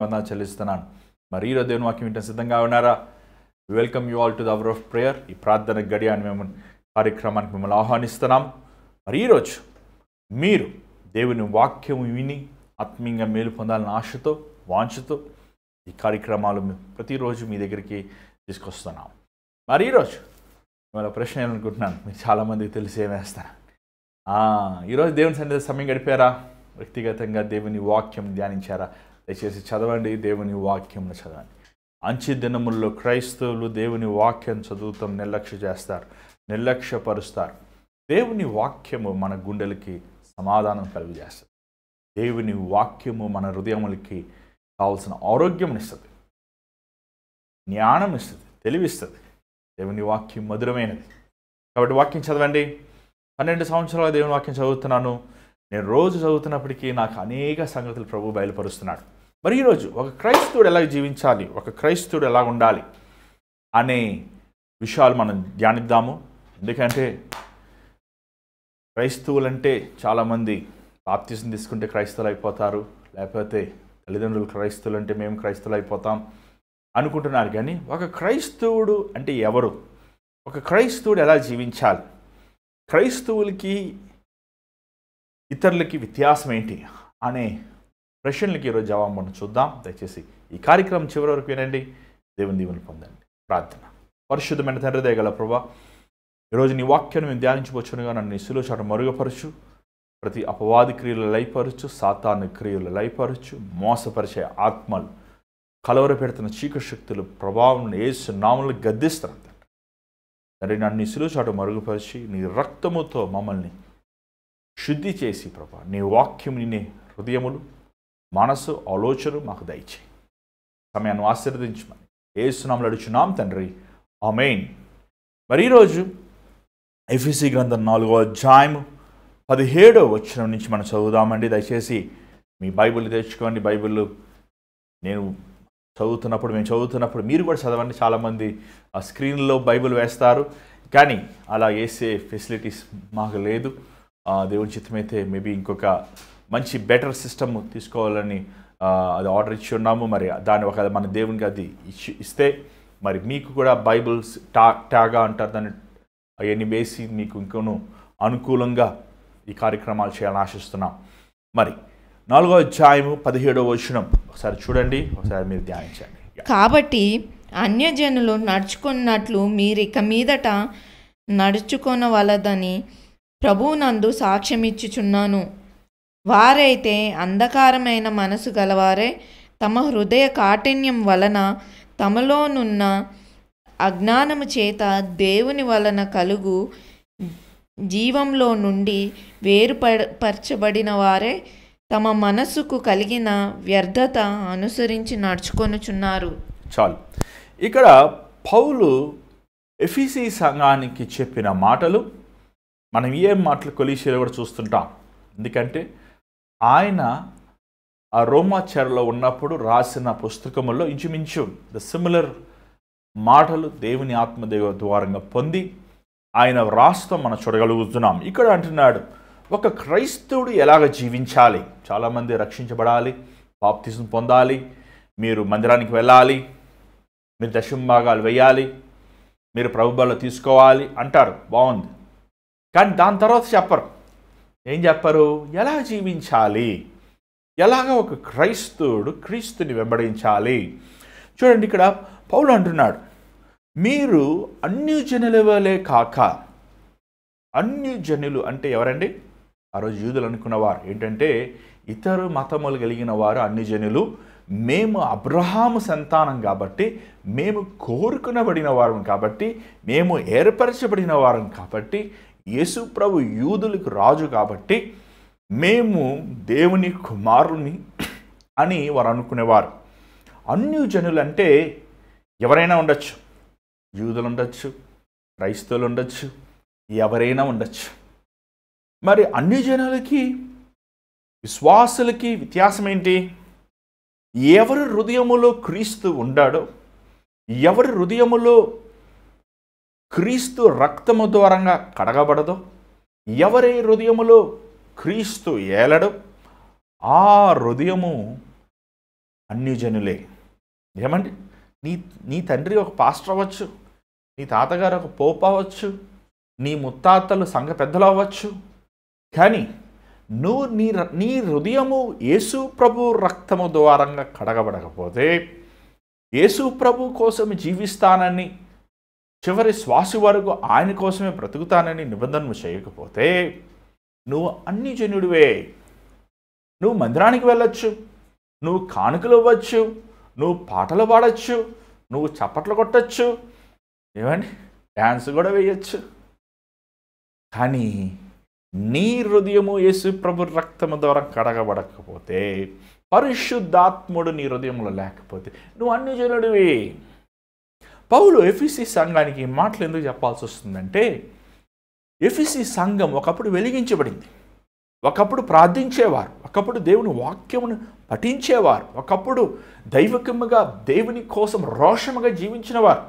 వందనాలు చెల్లిస్తున్నాను. మరి ఈరోజు దేవుని వాక్యం వింటే సిద్ధంగా ఉన్నారా? Welcome you all to the hour of prayer. ఈ ప్రార్థన గడియ అని మేము కార్యక్రమానికి మిమ్మల్ని ఆహ్వానిస్తున్నాం. మరి ఈరోజు మీరు దేవుని వాక్యం విని ఆత్మీయంగా మేలు పొందాలని ఆశతో, వాంఛతో ఈ కార్యక్రమాలు ప్రతిరోజు మీ దగ్గరికి తీసుకొస్తున్నాం. మరి ఈరోజు మిమ్మల్ని ప్రశ్న వేయాలనుకుంటున్నాను. మీరు చాలామందికి తెలిసి ఏమేస్తారా? ఈరోజు దేవుని సన్నిధి సమయం గడిపారా? వ్యక్తిగతంగా దేవుని వాక్యం ధ్యానించారా? దయచేసి చదవండి, దేవుని వాక్యం చదవండి. అంచె దినముల్లో క్రైస్తవులు దేవుని వాక్యం చదువుతాం నిర్లక్ష్య చేస్తారు, నిర్లక్ష్యపరుస్తారు. దేవుని వాక్యము మన గుండెలకి సమాధానం కలుగజేస్తుంది. దేవుని వాక్యము మన హృదయములకి కావాల్సిన ఆరోగ్యం ఇస్తుంది, జ్ఞానం ఇస్తుంది, తెలివిస్తుంది. దేవుని వాక్యం మధురమైనది కాబట్టి వాక్యం చదవండి. 12 సంవత్సరాల దేవుని వాక్యం చదువుతున్నాను. నేను రోజు చదువుతున్నప్పటికీ నాకు అనేక సంగతులు ప్రభు బయలుపరుస్తున్నాడు. మరి ఈరోజు ఒక క్రైస్తవుడు ఎలా జీవించాలి, ఒక క్రైస్తవుడు ఎలా ఉండాలి అనే విషయాలు మనం ధ్యానిద్దాము. ఎందుకంటే క్రైస్తవులంటే చాలామంది బాప్తిసం తీసుకుంటే క్రైస్తవులు అయిపోతారు, లేకపోతే తల్లిదండ్రులు క్రైస్తవులు అంటే మేము క్రైస్తవులు అయిపోతాం అనుకుంటున్నారు. కానీ ఒక క్రైస్తవుడు అంటే ఎవరు, ఒక క్రైస్తవుడు ఎలా జీవించాలి, క్రైస్తవులకి ఇతరులకి వ్యత్యాసం ఏంటి అనే ప్రశ్నలకి ఈరోజు జవాబు మనం చూద్దాం. దయచేసి ఈ కార్యక్రమం చివరి వరకు వినండి. దేవుని దీవెనలు పొందండి. ప్రార్థన. పరిశుద్ధమైన తండ్రి దయగల ప్రభువా, ఈరోజు నీ వాక్యాన్ని మేము ధ్యానించవచ్చునుగా నన్ను శిలువ చాటు మరుగుపరచు. ప్రతి అపవాది క్రియలు లయపరచు, సాతాను క్రియలు లయపరచు. మోసపరిచే ఆత్మలు, కలవర పెడుతున్న చీకటి శక్తులు ప్రభావం యేసు నామములో గద్దిస్తున్నాను తండ్రి. నన్ను శిలువ చాటు మరుగుపరిచి నీ రక్తముతో మమ్మల్ని శుద్ధి చేసి ప్రభా నీ వాక్యం నీ హృదయములు, మనసు, ఆలోచన మాకు దయచేయి. సమయాన్ని ఆశీర్వదించమని యేసు నామములో అడుగుచున్నాం తండ్రి, ఆమేన్. మరి ఈరోజు ఎఫెసీ గ్రంథం 4వ అధ్యాయం 17వ వచనం నుంచి మనం చదువుదామండి. దయచేసి మీ బైబిల్ తెచ్చుకోండి. బైబిల్ మేము చదువుతున్నప్పుడు మీరు కూడా చదవండి. చాలామంది ఆ స్క్రీన్లో బైబిల్ వేస్తారు, కానీ అలా వేసే ఫెసిలిటీస్ మాకు లేదు. దేవుని చిత్తమైతే మేబీ ఇంకొక మంచి బెటర్ సిస్టమ్ తీసుకోవాలని అది ఆర్డర్ ఇచ్చి ఉన్నాము. మరి దాన్ని ఒక మన దేవునికి అది ఇస్తే మరి మీకు కూడా బైబిల్స్ ట్యాగా అంటారు దాన్ని, అవన్నీ వేసి మీకు ఇంకొను అనుకూలంగా ఈ కార్యక్రమాలు చేయాలని ఆశిస్తున్నాం. మరి 4వ అధ్యాయము 17వ వచనం ఒకసారి చూడండి, ఒకసారి మీరు ధ్యానించండి. కాబట్టి అన్యజనులు నడుచుకున్నట్లు మీరిక మీదట నడుచుకొనవలదని ప్రభువునందు సాక్ష్యమిచ్చుచున్నాను. వారైతే అంధకారమైన మనసు గలవారే తమ హృదయ కాఠిన్యం వలన తమలోనున్న అజ్ఞానము చేత దేవుని వలన కలుగు జీవంలో నుండి వేరుపరచబడిన వారే తమ మనస్సుకు కలిగిన వ్యర్థత అనుసరించి నడుచుకొనుచున్నారు. చాలు. ఇక్కడ పౌలు ఎఫెసీ సంఘానికి చెప్పిన మాటలు మనం ఏం మాటలు కొలీసిలో కూడా చూస్తుంటాం. ఎందుకంటే ఆయన ఆ రోమా చెరలో ఉన్నప్పుడు రాసిన పుస్తకముల్లో ఇంచుమించు ద సిమిలర్ మాటలు దేవుని ఆత్మదేవ ద్వారంగా పొంది ఆయన రాష్ట్రం మనం చూడగలుగుతున్నాం. ఇక్కడ అంటున్నాడు ఒక క్రైస్తవుడు ఎలాగ జీవించాలి. చాలామంది రక్షించబడాలి, బాప్తిసం పొందాలి, మీరు మందిరానికి వెళ్ళాలి, మీరు దశమభాగాలు వేయాలి, మీరు ప్రభుబల్లో తీసుకోవాలి అంటారు. బాగుంది, కానీ దాని తర్వాత చెప్పరు. ఏం చెప్పరు? ఎలా జీవించాలి, ఎలాగ ఒక క్రైస్తవుడు క్రీస్తుని వెంబడించాలి. చూడండి, ఇక్కడ పౌలు అంటున్నాడు మీరు అన్యజనుల వలె కాక. అన్యజనులు అంటే ఎవరండి? ఆ రోజు యూదులు అనుకున్నవారు ఏంటంటే ఇతర మతములు కలిగిన వారు అన్యజనులు. మేము అబ్రహాము సంతానం కాబట్టి, మేము కోరుకునబడిన వారం కాబట్టి, మేము ఏర్పరచబడిన వారం కాబట్టి, యేసు ప్రభు యూదులకు రాజు కాబట్టి మేము దేవుని కుమారుని అని వారు అనుకునేవారు. అన్యజనులు అంటే ఎవరైనా ఉండొచ్చు, యూదులు ఉండొచ్చు, క్రైస్తవులు ఉండొచ్చు, ఎవరైనా ఉండొచ్చు. మరి అన్యజనులకి విశ్వాసులకి వ్యత్యాసం ఏంటి? ఎవరి హృదయములో క్రీస్తు ఉండాడో, ఎవరి హృదయములో క్రీస్తు రక్తము ద్వారంగా కడగబడదో, ఎవరి హృదయములో క్రీస్తు ఏలడో ఆ హృదయము అన్యజనులే. ఏమండి, నీ నీ తండ్రి ఒక పాస్టర్ అవ్వచ్చు, నీ తాతగారు ఒక పోప్ అవ్వచ్చు, నీ ముత్తాతలు సంఘ పెద్దలు అవ్వచ్చు, కానీ నువ్వు నీ హృదయము యేసు ప్రభు రక్తము ద్వారంగా కడగబడకపోతే, యేసు ప్రభు కోసం జీవిస్తానని, చివరి శ్వాస వరకు ఆయన కోసమే బ్రతుకుతానని నిబంధనలు చేయకపోతే నువ్వు అన్యజనుడివే. నువ్వు మందిరానికి వెళ్ళొచ్చు, నువ్వు కానుకలు ఇవ్వచ్చు, నువ్వు పాటలు పాడచ్చు, నువ్వు చప్పట్లు కొట్టచ్చు, ఏమండి డ్యాన్స్ కూడా వేయచ్చు, కానీ నీ హృదయము యేసు ప్రభు రక్తము ద్వారా కడగబడకపోతే, పరిశుద్ధాత్ముడు నీ హృదయంలో లేకపోతే నువ్వు అన్యజనుడివి. పౌలు ఎఫెసీ సంఘానికి ఈ మాటలు ఎందుకు చెప్పాల్సి వస్తుందంటే, ఎఫెసీ సంఘం ఒకప్పుడు వెలిగించబడింది, ఒకప్పుడు ప్రార్థించేవారు, ఒకప్పుడు దేవుని వాక్యమును పఠించేవారు, ఒకప్పుడు దైవకముగా దేవుని కోసం రోషముగా జీవించినవారు,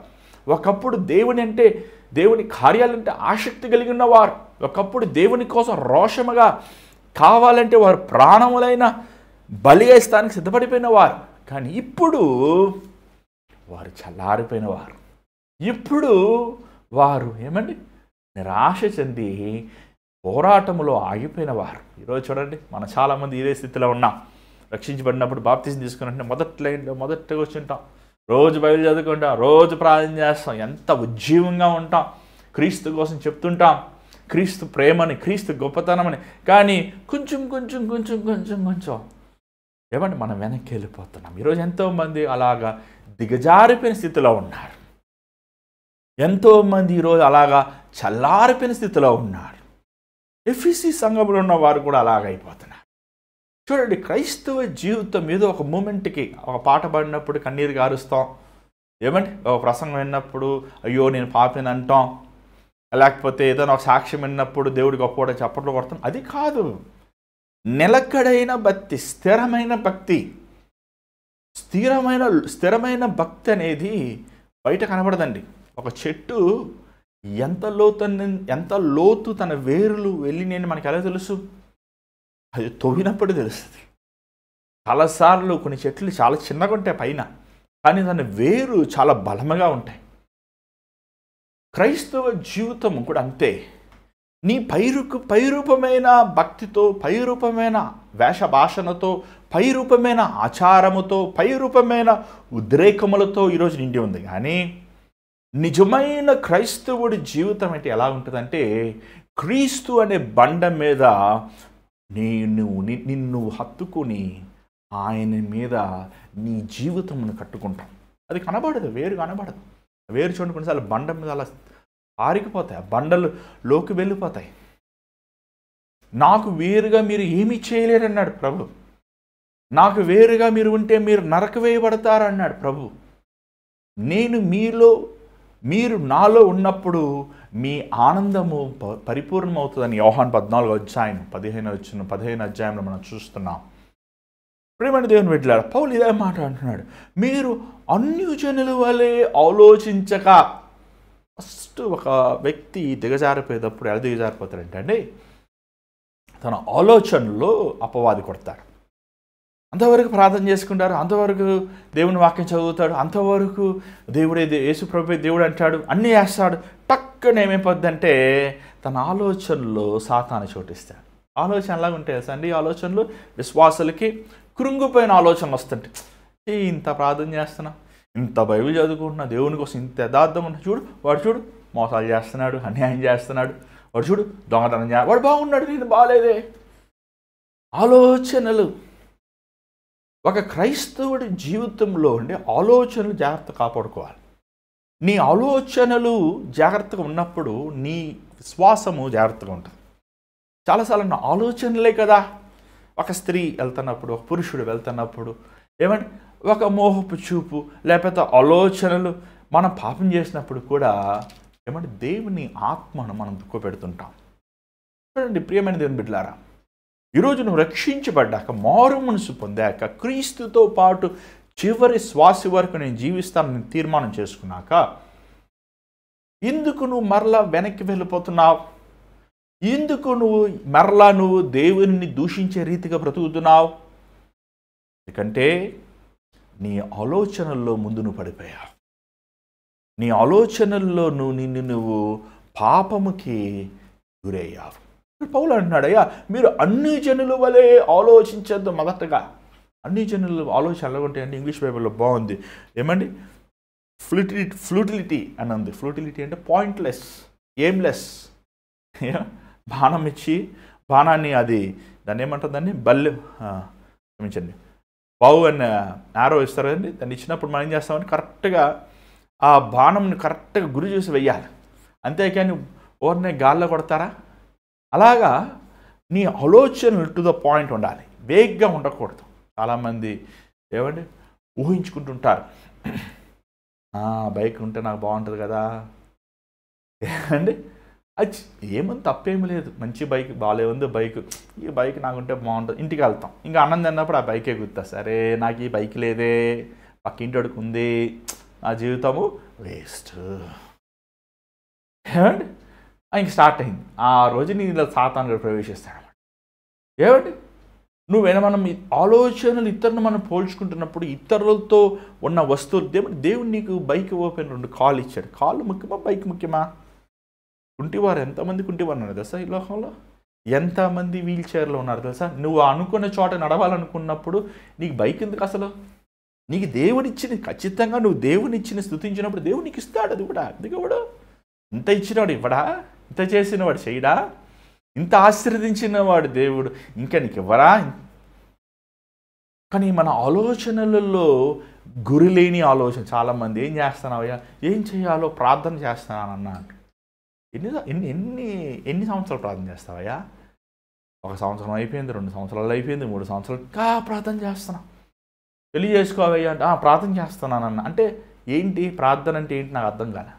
ఒకప్పుడు దేవుని కార్యాలంటే ఆసక్తి కలిగి ఉన్నవారు, ఒకప్పుడు దేవుని కోసం రోషముగా కావాలంటే వారు ప్రాణములైన బలి వేస్తానికి సిద్ధపడిపోయిన వారు. కానీ ఇప్పుడు వారు చల్లారిపోయిన వారు, ఇప్పుడు వారు ఏమండి నిరాశ చెంది పోరాటంలో ఆగిపోయిన వారు. ఈరోజు చూడండి, మనం చాలామంది ఇదే స్థితిలో ఉన్నాం. రక్షించబడినప్పుడు బాప్తిజం తీసుకున్నట్టు మొదట్లో కూర్చుంటాం, రోజు బైబిల్ చదువుకుంటాం, రోజు ప్రార్థన చేస్తాం, ఎంత ఉజ్జీవంగా ఉంటాం, క్రీస్తు కోసం చెప్తుంటాం, క్రీస్తు ప్రేమని, క్రీస్తు గొప్పతనమని. కానీ కొంచెం ఏమంటే మనం వెనక్కి వెళ్ళిపోతున్నాం. ఈరోజు ఎంతోమంది అలాగా దిగజారిపోయిన స్థితిలో ఉన్నారు, ఎంతోమంది ఈరోజు అలాగా చల్లారిపోయిన స్థితిలో ఉన్నారు. ఎఫెసీ సంఘంలో ఉన్న వారు కూడా అలాగైపోతున్నారు. చూడండి, క్రైస్తవ జీవితం మీద ఒక మూమెంట్కి ఒక పాట పాడినప్పుడు కన్నీరు గారుస్తాం, ఏమండి ఒక ప్రసంగం విన్నప్పుడు అయ్యో నేను పాపిని అంటాం, లేకపోతే ఏదైనా ఒక సాక్ష్యం విన్నప్పుడు దేవుడి గొప్ప చప్పట్లు కొడతాం. అది కాదు, నిలకడైన భక్తి, స్థిరమైన భక్తి. స్థిరమైన భక్తి అనేది బయట కనబడదండి. ఒక చెట్టు ఎంత లోతు తన వేరులు వెళ్ళినాయని మనకి ఎలా తెలుసు? అది తవ్వినప్పుడు తెలుస్తుంది. చాలాసార్లు కొన్ని చెట్లు చాలా చిన్నగా ఉంటాయి పైన, కానీ దాని వేరు చాలా బలముగా ఉంటాయి. క్రైస్తవ జీవితం కూడా అంతే. నీ పైరూపమైన భక్తితో, పైరూపమైన వేషభాషణతో, పైరూపమైన ఆచారముతో, పైరూపమైన ఉద్రేకములతో ఈరోజు నిండి ఉంది. కానీ నిజమైన క్రైస్తవుడి జీవితం అంటే ఎలా ఉంటుందంటే, క్రీస్తు అనే బండ మీద నిన్ను హత్తుకుని ఆయన మీద నీ జీవితమును కట్టుకుంటాం. అది కనబడదు, వేరు కనబడదు. వేరు చూడండి, కొన్నిసార్లు బండ మీద అలా ఆరికిపోతాయి, బండలు లోకి వెళ్ళిపోతాయి. నాకు వేరుగా మీరు ఏమీ చేయలేరన్నాడు ప్రభు. నాకు వేరుగా మీరు ఉంటే మీరు నరక వేయబడతారన్నాడు ప్రభు. నేను మీరు నాలో ఉన్నప్పుడు మీ ఆనందము పరిపూర్ణమవుతుందని యోహాను 14వ అధ్యాయం 15వ అధ్యాయంలో మనం చూస్తున్నాం. ప్రియమైన దేవుని బిడ్డలారా, పౌలు ఇదే మాట అంటున్నాడు, మీరు అన్యజనుల వలె ఆలోచించక. ఫస్ట్ ఒక వ్యక్తి దిగజారిపోయేటప్పుడు ఎలా దిగజారిపోతాడంటే అండి, తన ఆలోచనలో అపవాది కొడతాడు. అంతవరకు ప్రార్థన చేసుకుంటారు, అంతవరకు దేవుని వాక్యం చదువుతాడు, అంతవరకు యేసు ప్రభువే దేవుడు అంటాడు, అన్నీ చేస్తాడు. టక్కున ఏమైపోద్దంటే తన ఆలోచనలో సాతాను చోటిస్తాడు. ఆలోచన ఎలాగ ఉంటాయి తెలుసా అండి? ఆలోచనలు విశ్వాసులకి కృంగిపోయిన ఆలోచనలు వస్తుంటాయి. ఇంత ప్రార్థన చేస్తున్నా, ఇంత బైబిల్ చదువుకుంటున్నా, దేవుని కోసం ఇంత యథార్థం ఉన్నా, వాడు మోసాలు చేస్తున్నాడు, అన్యాయం చేస్తున్నాడు, వాడు దొంగతనం వాడు బాగున్నాడు, నేను బాగాలేదే. ఆలోచనలు. ఒక క్రైస్తవుడి జీవితంలో ఉండే ఆలోచనలు జాగ్రత్త కాపాడుకోవాలి. నీ ఆలోచనలు జాగ్రత్తగా ఉన్నప్పుడు నీ విశ్వాసము జాగ్రత్తగా ఉంటుంది. చాలాసార్లు నా ఆలోచనలే కదా, ఒక స్త్రీ వెళ్తున్నప్పుడు, ఒక పురుషుడు వెళ్తున్నప్పుడు, ఏమంటే ఒక మోహపు చూపు లేకపోతే ఆలోచనలు, మనం పాపం చేసినప్పుడు కూడా ఏమంటే దేవుని ఆత్మను మనం దుఃఖపెడుతుంటాం. చూడండి ప్రియమైన దేవుని బిడ్డలారా, ఈరోజు నువ్వు రక్షించబడ్డాక, మారు మనసు పొందాక, క్రీస్తుతో పాటు చివరి శ్వాస వరకు నేను జీవిస్తానని తీర్మానం చేసుకున్నాక, ఎందుకు నువ్వు మరలా వెనక్కి వెళ్ళిపోతున్నావు? ఎందుకు నువ్వు దేవుని దూషించే రీతిగా బ్రతుకుతున్నావు? ఎందుకంటే నీ ఆలోచనల్లో ముందు నువ్వు పడిపోయావు. నీ ఆలోచనల్లో నువ్వు పాపముకి గురయ్యావు. పౌలు అంటున్నాడు, అయ్యా మీరు అన్ని జనుల వలె ఆలోచించద్దు. మొదటగా అన్ని జనులు ఆలోచన ఎలా ఉంటాయంటే ఇంగ్లీష్ బైబిల్లో బాగుంది, ఏమండి, ఫ్లూటిలిటీ అని ఉంది. ఫ్లూటిలిటీ అంటే పాయింట్లెస్, ఎయిమ్లెస్. బాణం ఇచ్చి బాణాన్ని దాన్ని ఏమంటుందండి, క్షమించండి, బావు అన్న యారో ఇస్తారు కదండి, దాన్ని ఇచ్చినప్పుడు మనం ఏం చేస్తామని కరెక్ట్గా ఆ బాణంని కరెక్ట్గా గురి చూసి వెయ్యాలి, అంతేకాని ఓర్నే గాల్లో కొడతారా? అలాగా నీ ఆలోచనలు టు ద పాయింట్ ఉండాలి, వేగ్గా ఉండకూడదు. చాలామంది ఏమండి ఊహించుకుంటుంటారు, బైక్ ఉంటే నాకు బాగుంటుంది కదా అండి. అది ఏమని తప్పేమీ లేదు, మంచి బైక్ బాగాలే ఉంది బైక్, ఈ బైక్ నాకుంటే బాగుంటుంది. ఇంటికి వెళ్తాం, ఇంకా అన్నం తిన్నప్పుడు ఆ బైకే గుర్తా, సరే నాకు ఈ బైక్ లేదే, పక్కింటోడికి ఉంది, నా జీవితము వేస్ట్ ఏమండి. ఇంక స్టార్ట్ అయింది. ఆ రోజు నీ ఇలా సాతానుడు ప్రవేశిస్తాడు. ఏమండి మనం ఆలోచనలు ఇతరులను మనం పోల్చుకుంటున్నప్పుడు ఇతరులతో ఉన్న వస్తువులు, దేవుడు నీకు బైక్ ఓపెన్ 2 కాళ్ళు ఇచ్చాడు. కాళ్ళు ముఖ్యమా, బైక్ ముఖ్యమా? కుంటివారు ఎంతమంది కుంటివారు ఉన్నారు తెలుసా ఈ లోకంలో? ఎంతమంది వీల్ చైర్లో ఉన్నారు తెలుసా? నువ్వు అనుకున్న చోట నడవాలనుకున్నప్పుడు నీకు బైక్ ఎందుకు అసలు? నీకు దేవుడిచ్చింది, ఖచ్చితంగా నువ్వు దేవునిచ్చిన స్తుతించినప్పుడు దేవుడు నీకు ఇస్తాడు. అది కూడా ఎందుకు ఇవ్వడు? ఇంత ఇచ్చినవాడు ఇవ్వడా? ఇంత చేసినవాడు చేయడా? ఇంత ఆశీర్వదించిన వాడు దేవుడు ఇంకా నీకు ఇవ్వరా? కానీ మన ఆలోచనలలో గురిలేని ఆలోచన. చాలామంది ఏం చేస్తున్నావయ్యా, ఏం చేయాలో ప్రార్థన చేస్తున్నానన్నాడు. ఎన్ని సంవత్సరాలు ప్రార్థన చేస్తావయ్యా? 1 సంవత్సరం అయిపోయింది, 2 సంవత్సరాలు అయిపోయింది, 3 సంవత్సరాలు ఇంకా ప్రార్థన చేస్తున్నా. పెళ్లి చేసుకోవయ్యా అంటే ప్రార్థన చేస్తున్నానన్న. అంటే ఏంటి ప్రార్థన అంటే ఏంటి నాకు అర్థం కాలే.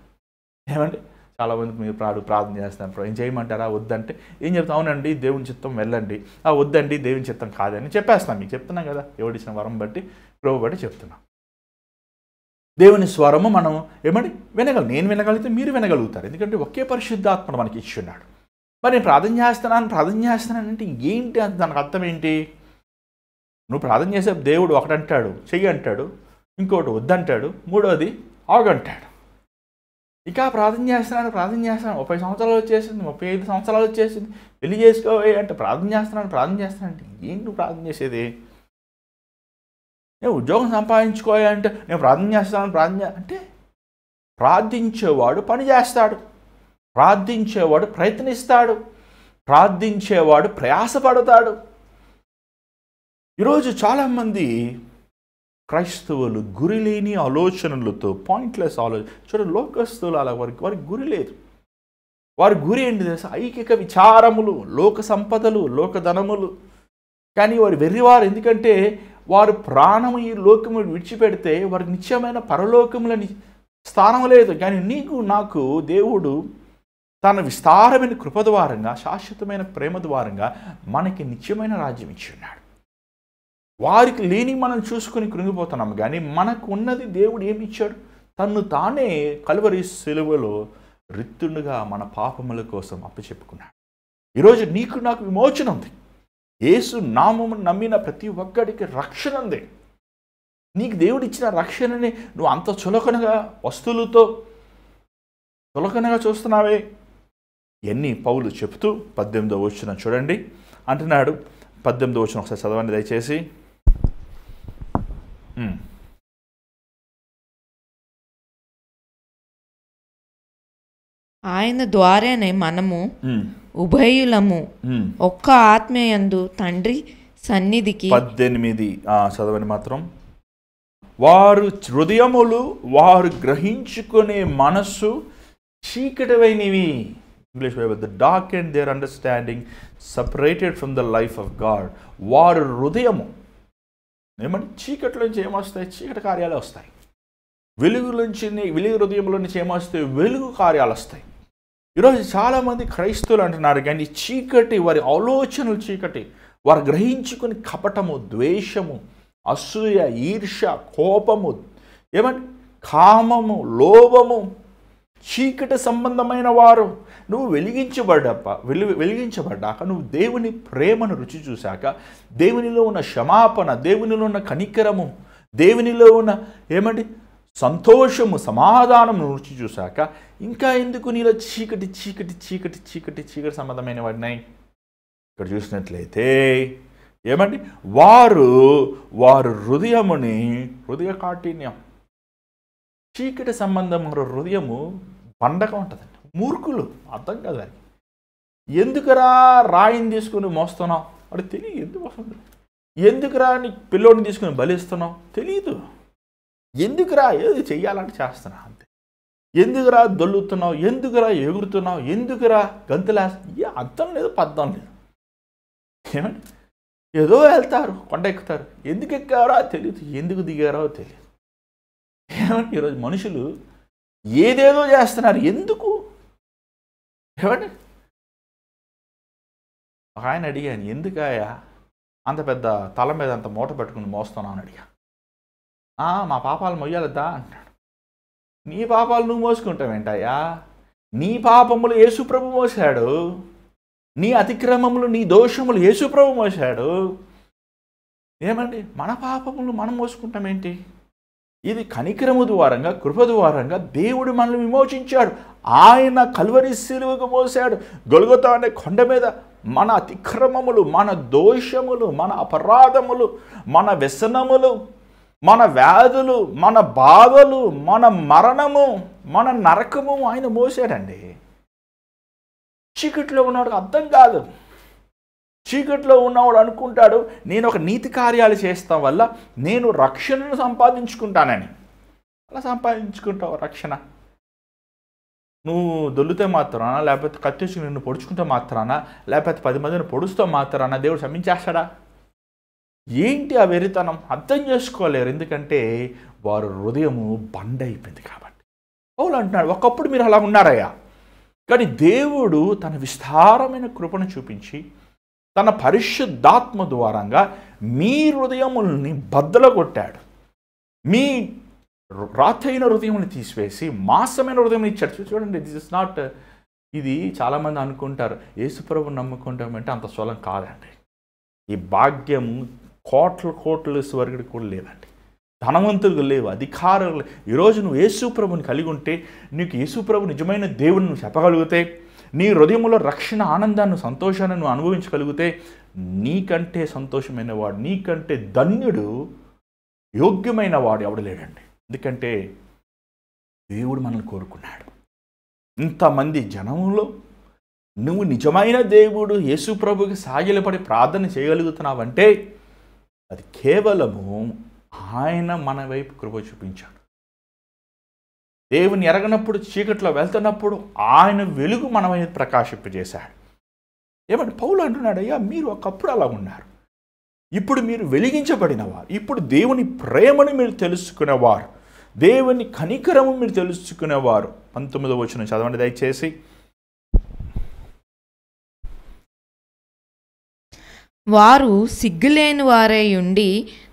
ఏమంటే చాలామందికి మీరు ప్రార్థన చేస్తున్నారు, ఏం చేయమంటారా? వద్దంటే ఏం చెప్తాం? అవునండి దేవుని చిత్తం వెళ్ళండి, వద్దండి దేవుని చిత్తం కాదని చెప్పేస్తాను. మీకు చెప్తున్నాం కదా, ఎవడిచ్చిన వరం బట్టి ప్రభు బట్టి చెప్తున్నాం. దేవుని స్వరము మనం ఏమండి నేను వినగలిగితే మీరు వినగలుగుతారు, ఎందుకంటే ఒకే పరిశుద్ధాత్మ మనకి ఇచ్చి ఉన్నాడు. మరి నేను ప్రార్థన చేస్తున్నానంటే ఏంటి అది? దానికి అర్థం ఏంటి? నువ్వు ప్రార్థన చేసే దేవుడు ఒకటంటాడు చెయ్యి అంటాడు, ఇంకోటి వద్దంటాడు, మూడోది ఆగంటాడు. ఇక ప్రార్థన చేస్తున్నాను 30 సంవత్సరాలు వచ్చేసింది, 35 సంవత్సరాలు వచ్చేసింది, పెళ్లి చేసుకోవే అంటే ప్రార్థన చేస్తున్నాను అంటే ఏంటి నువ్వు ప్రార్థన చేసేది? నేను ఉద్యోగం సంపాదించుకోవాలి అంటే నేను ప్రార్థన చేస్తాను అంటే ప్రార్థించేవాడు పని చేస్తాడు, ప్రార్థించేవాడు ప్రయత్నిస్తాడు, ప్రార్థించేవాడు ప్రయాసపడతాడు. ఈరోజు చాలామంది క్రైస్తవులు గురిలేని ఆలోచనలతో, పాయింట్లెస్ ఆలోచన. చూడండి, లోకస్తులు అలా వారికి గురి లేదు. వారి గురి ఏంటి తెలుసా? ఐకిక విచారములు, లోక సంపదలు, లోకధనములు. కానీ వారు వెర్రివారు, ఎందుకంటే వారు ప్రాణము ఈ లోకము విడిచిపెడితే వారికి నిత్యమైన పరలోకములని స్థానం లేదు. కానీ నీకు నాకు దేవుడు తన విస్తారమైన కృప ద్వారంగా, శాశ్వతమైన ప్రేమ ద్వారంగా మనకి నిత్యమైన రాజ్యం ఇచ్చి ఉన్నాడు. వారికి లేని మనం చూసుకొని కృంగిపోతున్నాము, కానీ మనకు ఉన్నది దేవుడు ఏమి ఇచ్చాడు? తన్ను తానే కలువరి సిలువలో రిత్తుండుగా మన పాపముల కోసం అప్పచెప్పుకున్నాడు. ఈరోజు నీకు నాకు విమోచన ఉంది. యేసు నామమును నమ్మిన ప్రతి ఒక్కడికి రక్షణ ఉంది. నీకు దేవుడు ఇచ్చిన రక్షణని నువ్వు అంత చులకనగా వస్తువులతో చులకనగా చూస్తున్నావే. ఎన్ని పౌలు చెప్తూ 18వ వచనం చూడండి అంటున్నాడు. 18వ వచనం ఒకసారి చదవండి దయచేసి. ఆయన ద్వారానే మనము ఉభయులము ఒక్క ఆత్మయందు తండ్రి సన్నిధికి. 18 చదవని మాత్రం. వారు హృదయములు వారు గ్రహించుకునే మనస్సు చీకటివైనవి. English Bible, the dark and their understanding separated from the life of God. వారు హృదయము ఏమంటే చీకటిలోంచి ఏమొస్తాయి? చీకటి కార్యాలు వస్తాయి. వెలుగు హృదయంలో నుంచి ఏమొస్తాయి? వెలుగు కార్యాలు వస్తాయి. ఈరోజు చాలామంది క్రైస్తవులు అంటున్నారు, కానీ చీకటి, వారి ఆలోచనలు చీకటి. వారు గ్రహించుకుని కపటము, ద్వేషము, అసూయ, ఈర్ష, కోపము, ఏమంటే కామము, లోభము, చీకటి సంబంధమైన వారు. నువ్వు వెలిగించబడ్డాక నువ్వు దేవుని ప్రేమను రుచి చూశాక, దేవునిలో ఉన్న క్షమాపణ, దేవునిలో ఉన్న కనికరము, దేవునిలో ఉన్న ఏమండి సంతోషము సమాధానము రుచి చూశాక ఇంకా ఎందుకు నీలో చీకటి చీకటి చీకటి చీకటి చీకటి సంబంధమైన వాడినాయి? ఇక్కడ చూసినట్లయితే ఏమండి వారు హృదయ కాఠిన్యం, చీకటి సంబంధం హృదయము బండగా ఉంటుందండి. మూర్ఖులు, అర్థం కాదు అది. ఎందుకురా రాయిని తీసుకుని మోస్తున్నావు అది తెలియదు. ఎందుకు వస్తుంది? ఎందుకురా నీ పిల్లోడిని తీసుకుని బలిస్తున్నావు తెలియదు. ఎందుకురా ఏది చెయ్యాలంటే చేస్తున్నావు అంతే. ఎందుకురా దొల్లుతున్నావు, ఎందుకురా ఎగురుతున్నావు, ఎందుకురా గంతులేస్తా, అర్థం లేదు పద్ధం లేదు. ఏమండి ఏదో వెళ్తారు, కొండ ఎక్కుతారు, ఎందుకు ఎక్కారో తెలియదు, ఎందుకు దిగారో తెలియదు. ఏమంటే ఈరోజు మనుషులు ఏదేదో చేస్తున్నారు, ఎందుకు? ఏమండి ఒక ఆయన అడిగాను, ఎందుకయ్యా అంత పెద్ద తల మీద అంత మూట పెట్టుకుని మోస్తున్నావు అని అడిగా. మా పాపాలు మొయ్యాలద్దా అంటాడు. నీ పాపాలు నువ్వు మోసుకుంటావేంటయ్యా? నీ పాపములు యేసుప్రభు మోసాడు, నీ అతిక్రమములు నీ దోషములు యేసుప్రభు మోసాడు. ఏమండి మన పాపములు మనం మోసుకుంటామేంటి? ఇది కనికరము ద్వారంగా, కృప ద్వారంగా దేవుడు మనల్ని విమోచించాడు. ఆయన కల్వరి శిలువకు మోసాడు. గొల్గొతా అనే కొండ మీద మన అతిక్రమములు, మన దోషములు, మన అపరాధములు, మన వ్యసనములు, మన వ్యాధులు, మన బాధలు, మన మరణము, మన నరకము ఆయన మోసాడండి. చీకట్లో ఉన్నవాడు అర్థం కాదు. చీకట్లో ఉన్నవాడు అనుకుంటాడు నేను ఒక నీతి కార్యాలు చేస్తాం వల్ల నేను రక్షణను సంపాదించుకుంటానని. అలా సంపాదించుకుంటావు రక్షణ? నువ్వు దొల్లితే మాత్రానా, లేకపోతే కత్తెచ్చి నిన్ను పొడుచుకుంటే మాత్రానా, లేకపోతే 10 మందిని పొడుస్తూ మాత్రానా దేవుడు క్షమించేస్తాడా? ఏంటి ఆ వెరితనం? అర్థం చేసుకోలేరు. ఎందుకంటే వారు హృదయము బండ అయిపోయింది కాబట్టి. పౌలు అంటున్నాడు ఒకప్పుడు మీరు అలా ఉన్నారయ్యా, కానీ దేవుడు తన విస్తారమైన కృపను చూపించి తన పరిశుద్ధాత్మ ద్వారంగా మీ హృదయముల్ని బద్దలగొట్టాడు. మీ రాతైన హృదయముని తీసివేసి మాసమైన హృదయం ఇచ్చాడు. చూడండి, దిస్ ఇస్ నాట్, ఇది చాలామంది అనుకుంటారు యేసుప్రభుని నమ్ముకుంటామంటే అంత సులభం కాదండి. ఈ భాగ్యం కోట్ల స్వర్గుడికి కూడా లేదండి, ధనవంతులకు లేవు, అధికారులు. ఈరోజు నువ్వు యేసుప్రభుని కలిగి ఉంటే, నీకు యేసుప్రభు నిజమైన దేవుని నువ్వు చెప్పగలిగితే, నీ హృదయంలో రక్షణ ఆనందాన్ని సంతోషాన్ని నువ్వు అనుభవించగలిగితే, నీకంటే సంతోషమైన వాడు, నీకంటే ధన్యుడు, యోగ్యమైన వాడు ఎవడు లేడండి. ఎందుకంటే దేవుడు మనల్ని కోరుకున్నాడు. ఇంతమంది జనంలో నువ్వు నిజమైన దేవుడు యేసుప్రభుకి సాగిలపడి ప్రార్థన చేయగలుగుతున్నావంటే అది కేవలము ఆయన మన వైపు కృప చూపించాడు. దేవుని ఎరగనప్పుడు, చీకట్లో వెళ్తున్నప్పుడు ఆయన వెలుగు మన వైపు ప్రకాశింపజేశాడు. ఏమంటే పౌలు అంటున్నాడు, అయ్యా మీరు ఒకప్పుడు అలా ఉన్నారు, ఇప్పుడు మీరు వెలిగించబడినవారు, ఇప్పుడు దేవుని ప్రేమను మీరు తెలుసుకునేవారు, దేవుని కనికరము మీరు తెలుసుకునేవారు. 19వ వచనం చదవండి దయచేసి. వారు సిగ్గులేని వారై ఉండి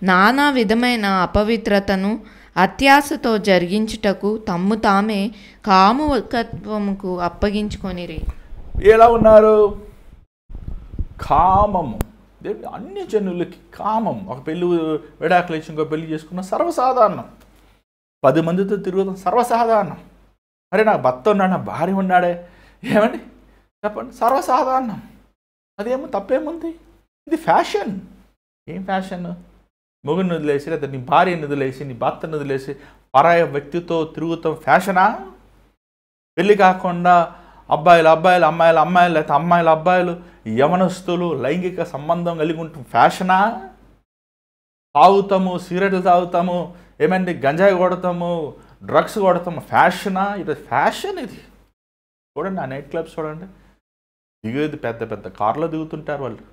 నానా విధమైన అపవిత్రతను అత్యాశతో జరిగించుటకు తమ్ము తామే కాముకత్వముకు అప్పగించుకొనిరి. ఎలా ఉన్నారు? కామము. అన్ని జనులకి కామం. ఒక పెళ్ళి విడాకులు ఇచ్చి ఇంకో పెళ్లి చేసుకున్న సర్వసాధారణం. 10 మందితో తిరుగుతాం సర్వసాధారణం. అరే నాకు భర్త ఉన్నాడు, నా భార్య ఉన్నాడే, ఏమండి చెప్పండి, సర్వసాధారణం. అదేమో తప్పేముంది? ఇది ఫ్యాషన్. ఏం ఫ్యాషన్? మొగుడిని వదిలేసి, లేదా నీ భార్యని వదిలేసి, నీ భర్తను వదిలేసి పరాయ వ్యక్తితో తిరుగుతాం ఫ్యాషనా? పెళ్ళి కాకుండా అబ్బాయిలు అమ్మాయిలు లేకపోతే అమ్మాయిలు అబ్బాయిలు యవనస్తులు లైంగిక సంబంధం కలిగి ఉంటాం ఫ్యాషనా? తాగుతాము, సిగరెట్లు తాగుతాము, ఏమండి గంజాయి కొడతాము, డ్రగ్స్ కొడతాము, ఫ్యాషనా? ఇది ఫ్యాషన్. ఇది చూడండి, ఆ నైట్ క్లబ్స్ చూడండి, దిగేది పెద్ద పెద్ద కార్లో దిగుతుంటారు వాళ్ళు.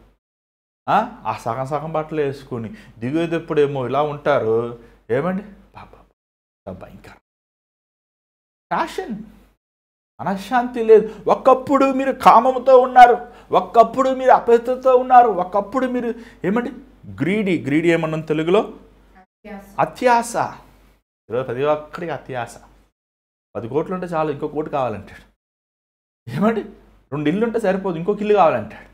ఆ సగం బట్టలు వేసుకొని దిగేది ఎప్పుడేమో ఇలా ఉంటారు. ఏమండి బాబా భయంకరం ఫ్యాషన్. మనశ్శాంతి లేదు. ఒకప్పుడు మీరు కామముతో ఉన్నారు, ఒకప్పుడు మీరు అపవిత్రతో ఉన్నారు, ఒకప్పుడు మీరు ఏమండి గ్రీడీ ఏమన్నా తెలుగులో అత్యాశ. ఈరోజు ప్రతి ఒక్కడికి అత్యాశ. 10 కోట్లు ఉంటే చాలు, ఇంకో కోటి కావాలంటాడు. ఏమండి 2 ఇల్లు ఉంటే సరిపోదు, ఇంకొక ఇల్లు కావాలంటాడు.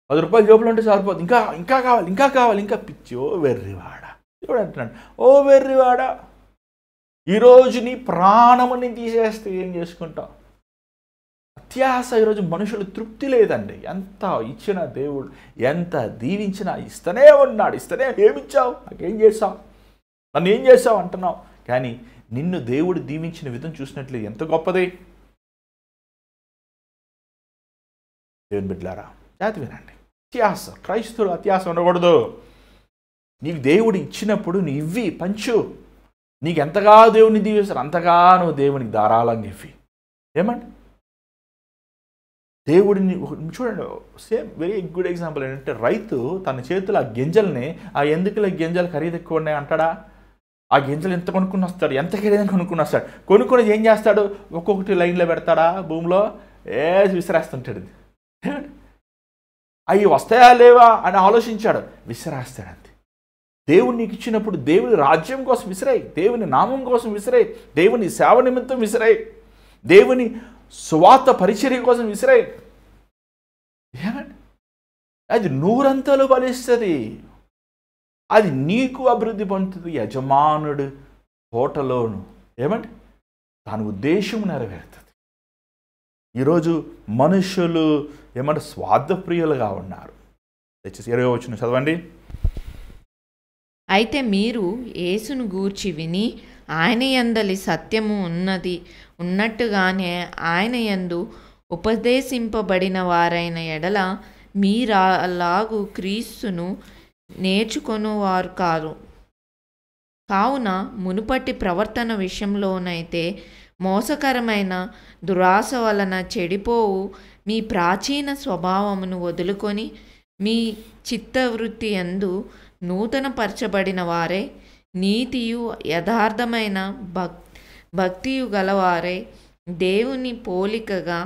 10 రూపాయలు జోబులు ఉంటే సరిపోదు, ఇంకా కావాలి, ఇంకా పిచ్చో వెర్రివాడ. దేవుడు అంటున్నాడు, ఓ వెర్రివాడా, ఈరోజు నీ ప్రాణముని తీసేస్తే ఏం చేసుకుంటావు? అత్యాశ ఈరోజు మనుషులు తృప్తి లేదండి. ఎంత ఇచ్చిన దేవుడు, ఎంత దీవించినా ఇస్తూనే ఉన్నాడు. ఇస్తూనే ఏమిచ్చావు, నాకేం చేసావు, నన్ను ఏం చేసావు అంటున్నావు. కానీ నిన్ను దేవుడు దీవించిన విధం చూసినట్లు ఎంత గొప్పది. దేవుని బిడ్డలారా, జాతి వినండి. అత్యాశ, క్రైస్తవులు అత్యాశ ఉండకూడదు. నీకు దేవుడు ఇచ్చినప్పుడు నువ్వు ఇవ్వి, పంచు. నీకు ఎంతగా దేవుని దీవిస్తారు అంతగా నువ్వు దేవునికి ధారాళంగా ఇవ్వి. ఏమండి, దేవుడిని చూడండి, సేమ్ వెరీ గుడ్ ఎగ్జాంపుల్ ఏంటంటే, రైతు తన చేతులు ఆ గింజల్ని, ఆ ఎందుకుల గింజలు ఖరీదు ఎక్కువ ఉన్నాయి అంటాడా? ఆ గింజలు ఎంత కొనుక్కుని వస్తాడు, ఎంత ఖరీదని కొనుక్కుని వస్తాడు. కొనుక్కొని ఏం చేస్తాడు? ఒక్కొక్కటి లైన్లో పెడతాడా భూమిలో, విసిరేస్తుంటాడు. అవి వస్తాయా లేవా అని ఆలోచించాడు, విసిరేస్తాడు. దేవుడు నీకు ఇచ్చినప్పుడు దేవుని రాజ్యం కోసం విసిరాయి, దేవుని నామం కోసం విసిరాయి, దేవుని సేవ నిమిత్తం విసిరాయి, దేవుని సువార్త పరిచర్య కోసం విసిరాయి. ఏమండి, అది నూరంతలు ఫలిస్తుంది. అది నీకు అభివృద్ధి పొందుతుంది. యజమానుడు తోటలోను ఏమండి దాని ఉద్దేశం నెరవేరుతుంది. ఈరోజు మనుషులు ఏమంటే స్వార్థప్రియులుగా ఉన్నారు. దయచేసి 20వ వచనం చదవండి. అయితే మీరు యేసును గూర్చి విని ఆయన యందలి సత్యము ఉన్నట్టుగానే ఆయన యందు ఉపదేశింపబడిన వారైన ఎడల మీరలాగు క్రీస్తును నేర్చుకొనువారు కారు. కావున మునుపటి ప్రవర్తన విషయంలోనైతే మోసకరమైన దురాశ వలన చెడిపోవు మీ ప్రాచీన స్వభావమును వదులుకొని మీ చిత్తవృత్తి యందు నూతన పరచబడిన వారే నీతియు యథార్థమైన భక్తియు గలవారే దేవుని పోలికగా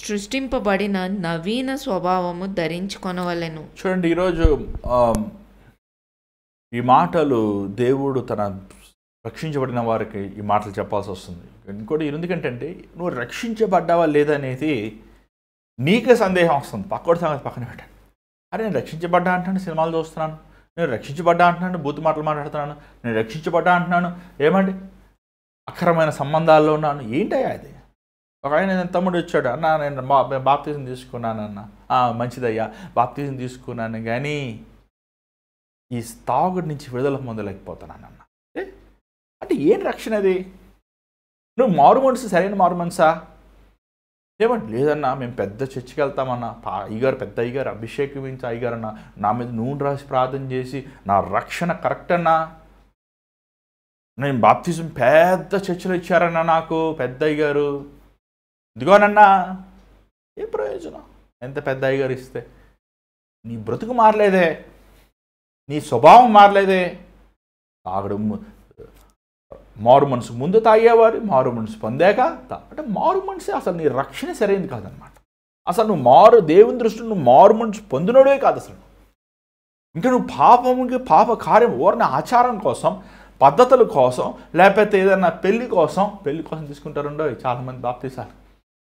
సృష్టింపబడిన నవీన స్వభావము ధరించుకొనవలెను. చూడండి, ఈరోజు ఈ మాటలు దేవుడు తన రక్షించబడిన వారికి ఈ మాటలు చెప్పాల్సి వస్తుంది. ఇంకోటి ఎందుకంటే నువ్వు రక్షించబడ్డావా లేదనేది నీకే సందేహం వస్తుంది. పక్కోడి సంగతి పక్కన పెట్టండి. అరే నేను రక్షించబడ్డా అంటున్నాను, సినిమాలు చూస్తున్నాను, నేను రక్షించబడ్డా అంటున్నాను, బూతు మాటలు మాట్లాడుతున్నాను, నేను రక్షించబడ్డా అంటున్నాను, ఏమండి అక్రమైన సంబంధాల్లో ఉన్నాను. ఏంటయ్యా అది? ఒక ఆయన నేను తమ్ముడు వచ్చాడు, అన్న నేను బాప్తిజం తీసుకున్నానన్న. మంచిదయ్యా, బాప్తిజం తీసుకున్నాను, కానీ ఈ తాగుడి నుంచి విడుదల పొందలేకపోతున్నానన్న. అంటే ఏం రక్షణ అది? నువ్వు మారు మనసు సరైన మారు మనసా? ఏమంటే లేదన్నా మేము పెద్ద చర్చికి వెళ్తామన్నా, అయ్యగారు పెద్ద అయ్యగారు అభిషేకించి అయ్యగారు అన్న నా మీద నూనె రాసి ప్రార్థన చేసి నా రక్షణ కరెక్ట్ అన్నా, నేను బాప్తిజం పెద్ద చర్చిలో ఇచ్చారన్నా నాకు పెద్ద అయ్యగారు, ఇదిగోనన్నా. ఏ ప్రయోజనం? ఎంత పెద్ద అయ్యగారు ఇస్తే నీ బ్రతుకు మారలేదే, నీ స్వభావం మారలేదే. తాగడం మారు మనసు ముందు తాగేవారు, మారు మనసు పొందాక అంటే మారు మనసే అసలు నీ రక్షణ సరైనది కాదనమాట. అసలు నువ్వు దేవుని దృష్టిలో నువ్వు మారు మనసు పొందినోడే కాదు అసలు. ఇంకా నువ్వు పాప కార్యం ఓరిన ఆచారం కోసం, పద్ధతుల కోసం, లేకపోతే ఏదైనా పెళ్లి కోసం తీసుకుంటారుండో చాలామంది బాప్తీసాలు.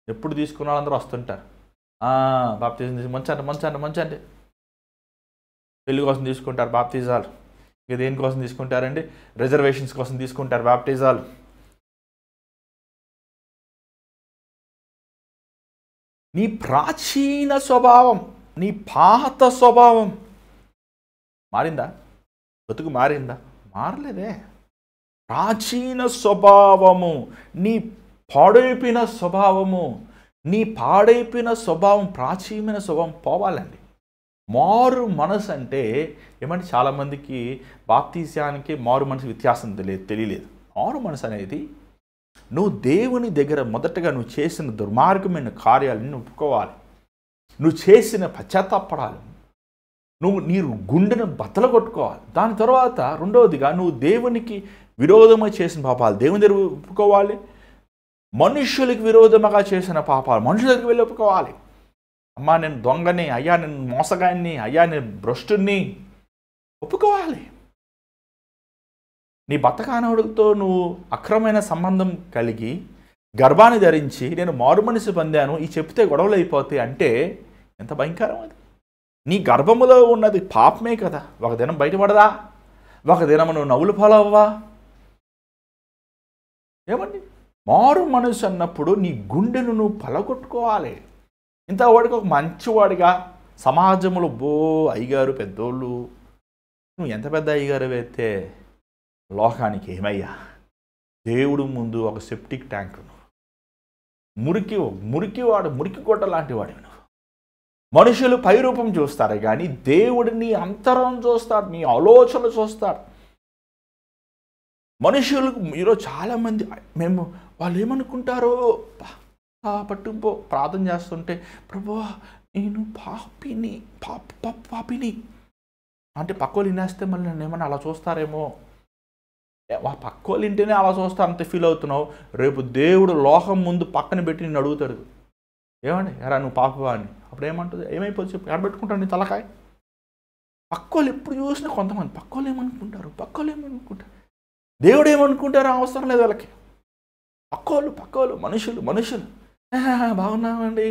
ఎప్పుడు తీసుకున్న వాళ్ళందరూ వస్తుంటారు, బాప్తీసం తీసి మంచండి పెళ్లి కోసం తీసుకుంటారు బాప్తీసాలు. ఇక దేనికోసం తీసుకుంటారండి? రిజర్వేషన్స్ కోసం తీసుకుంటారు బాప్టిజాలు. నీ ప్రాచీన స్వభావం, నీ పాత స్వభావం మారిందా? బతుకు మారిందా? మారలేదే. ప్రాచీన స్వభావము, నీ పాడైపోయిన స్వభావం, ప్రాచీనమైన స్వభావం పోవాలండి. మారు మనసు అంటే ఏమంటే చాలామందికి బాప్తీసానికి మారు మనసు వ్యత్యాసం తెలియలేదు. మారు మనసు అనేది నువ్వు దేవుని దగ్గర మొదటగా నువ్వు చేసిన దుర్మార్గమైన కార్యాలను ఒప్పుకోవాలి, నువ్వు చేసిన పశ్చాత్తాపడాలి, నీ గుండెను బద్దలు కొట్టుకోవాలి. దాని తర్వాత రెండవదిగా నువ్వు దేవునికి విరోధమై చేసిన పాపాలు దేవుని దగ్గర ఒప్పుకోవాలి, మనుషులకు విరోధముగా చేసిన పాపాలు మనుషుల దగ్గరికి వెళ్ళి ఒప్పుకోవాలి. అమ్మా నేను దొంగని, అయ్యా నేను మోసగాన్ని, అయ్యా నేను భ్రష్టుని ఒప్పుకోవాలి. నీ బతకానవుడితో నువ్వు అక్రమైన సంబంధం కలిగి గర్భాన్ని ధరించి నేను మారు మనసు పొందాను ఈ చెప్తే గొడవలు అయిపోతాయి అంటే ఎంత భయంకరం అది. నీ గర్భములో ఉన్నది పాపమే కదా, ఒక దినం బయటపడదా? ఒక దినము నువ్వు నవ్వులు పాలవ్వా? ఏమండి, మారు మనసు అన్నప్పుడు నీ గుండెను నువ్వు పలగొట్టుకోవాలి. ఇంతవాడికి ఒక మంచివాడిగా సమాజంలో అయ్యగారు పెద్దోళ్ళు, నువ్వు ఎంత పెద్ద అయ్యగారు అయితే లోకానికి ఏమయ్యా? దేవుడు ముందు ఒక సెప్టిక్ ట్యాంక్, మురికి కొట్ట లాంటి వాడివి నువ్వు. మనుషులు పైరూపం చూస్తారు కానీ దేవుడిని అంతరం చూస్తాడు, నీ ఆలోచనలు చూస్తాడు. మనుషులకు ఈరోజు చాలామంది వాళ్ళు ఏమనుకుంటారో పట్టుపో ప్రార్థన చేస్తుంటే, ప్రభువా నేను పాపిని అంటే పక్కోళ్ళు వినేస్తే మళ్ళీ నన్ను ఏమన్నా అలా చూస్తారేమో, పక్కోళ్ళు ఇంటేనే అలా చూస్తా అంత ఫీల్ అవుతున్నావు. రేపు దేవుడు లోకం ముందు పక్కన పెట్టి నిన్ను అడుగుతాడు, ఏమండి ఎరా నువ్వు పాపవా అని. అప్పుడు ఏమంటుంది? ఏమైపోతుంది చెప్పు, ఎడబెట్టుకుంటాను నీ తలకాయ. పక్కోళ్ళు ఎప్పుడు చూసినా కొంతమంది పక్కోళ్ళు ఏమనుకుంటారు, దేవుడు ఏమనుకుంటారో అవసరం లేదు వాళ్ళకి. పక్కోళ్ళు మనుషులు బాగున్నామండి,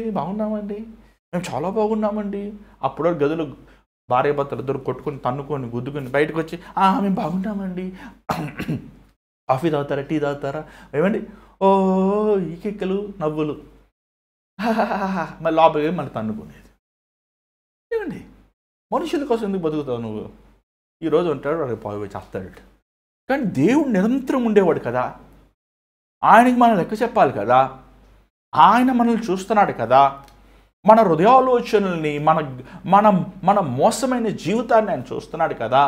మేము చాలా బాగున్నామండి. అప్పుడు గదులు భార్య భర్తలు ఇద్దరు కొట్టుకొని తన్నుకొని గుద్దుకొని బయటకు వచ్చి మేము బాగున్నామండి, కాఫీ తాగుతారా, టీ తాగుతారా, ఏమండి ఓ ఈ కిక్కలు నవ్వులు, మళ్ళీ లోపలికి మళ్ళీ తన్నుకునేది. ఏమండి మనుషుల కోసం ఎందుకు బతుకుతావు నువ్వు? ఈరోజు ఉంటాడు వాడికి పోయి చేస్తాడు. కానీ దేవుడు నిరంతరం ఉండేవాడు కదా, ఆయనకి మనం లెక్క చెప్పాలి కదా, ఆయన మనల్ని చూస్తున్నాడు కదా, మన హృదయాలోచనల్ని మన మోసమైన జీవితాన్ని ఆయన చూస్తున్నాడు కదా.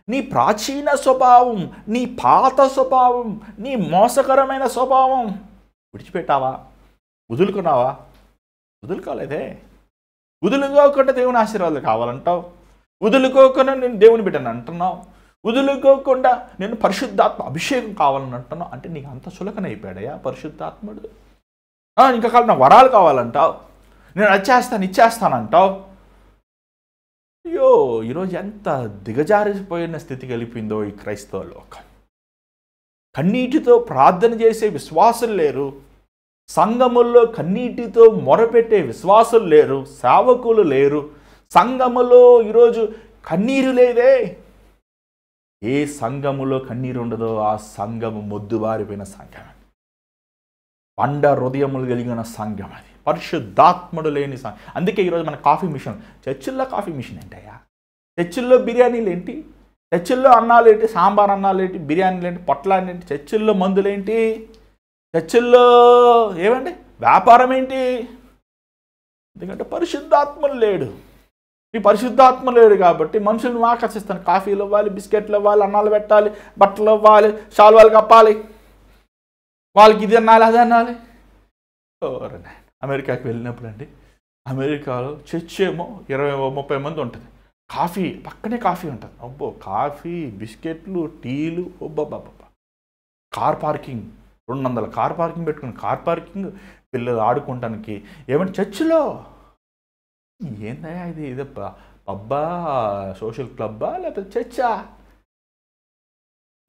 నీ ప్రాచీన స్వభావం, నీ పాత స్వభావం, నీ మోసకరమైన స్వభావం విడిచిపెట్టావా? వదులుకున్నావా? వదులుకోలేదే. వదులుకోకుండా దేవుని ఆశీర్వాదాలు కావాలంటావు, వదులుకోకుండా నేను దేవుని బిడ్డను అంటున్నావు, వదులుకోకుండా నేను పరిశుద్ధాత్మ అభిషేకం కావాలని అంటున్నావు. అంటే నీకు అంత చులకన అయిపోయాడయా పరిశుద్ధాత్ముడు? ఇంకా కాదు నాకు వరాలు కావాలంటావు, నేను ఇచ్చేస్తానంటావు. అయ్యో ఈరోజు ఎంత దిగజారిపోయిన స్థితికి వెళ్ళిపోయిందో ఈ క్రైస్తవ లోకం. కన్నీటితో ప్రార్థన చేసే విశ్వాసులు లేరు, సంఘముల్లో కన్నీటితో మొరపెట్టే విశ్వాసులు లేరు, సేవకులు లేరు. సంఘములో ఈరోజు కన్నీరు లేదే. ఏ సంఘములో కన్నీరు ఉండదో ఆ సంఘము మొద్దుబారిపోయిన సంఘం, పండ హృదయములు కలిగిన సంఘం, అది పరిశుద్ధాత్ముడు లేని సంఘం. అందుకే ఈరోజు మన కాఫీ మిషన్, చర్చిల్లో కాఫీ మిషన్ ఏంటయ్యా? చర్చిల్లో బిర్యానీలు ఏంటి? చర్చిల్లో అన్నాలు ఏంటి? సాంబార్ అన్నాలు ఏంటి? బిర్యానీలు ఏంటి? పొట్లాలు ఏంటి? చర్చిల్లో మందులేంటి? చర్చిల్లో ఏమండి వ్యాపారం ఏంటి? ఎందుకంటే పరిశుద్ధాత్ములు లేడు. ఈ పరిశుద్ధాత్మ లేడు కాబట్టి మనుషులను ఆకర్షిస్తాను. కాఫీలు ఇవ్వాలి, బిస్కెట్లు ఇవ్వాలి, అన్నాలు పెట్టాలి, బట్టలు ఇవ్వాలి, శాలువాలు కప్పాలి, వాళ్ళకి ఇది అనాలి అది అనాలి. అమెరికాకి వెళ్ళినప్పుడు అండి, అమెరికాలో చర్చ్ ఏమో 20-30 మంది ఉంటుంది, కాఫీ పక్కనే కాఫీ ఉంటుంది. అబ్బో కాఫీ, బిస్కెట్లు, టీలు, ఒబ్బబ్బబ్బా. కార్ పార్కింగ్ 200 కార్ పార్కింగ్ పెట్టుకుని, కార్ పార్కింగ్ పిల్లలు ఆడుకోవటానికి. ఏమంటే చర్చిలో ఏందయ్యా ఇది పబ్బా, సోషల్ క్లబ్బా లేకపోతే చర్చా?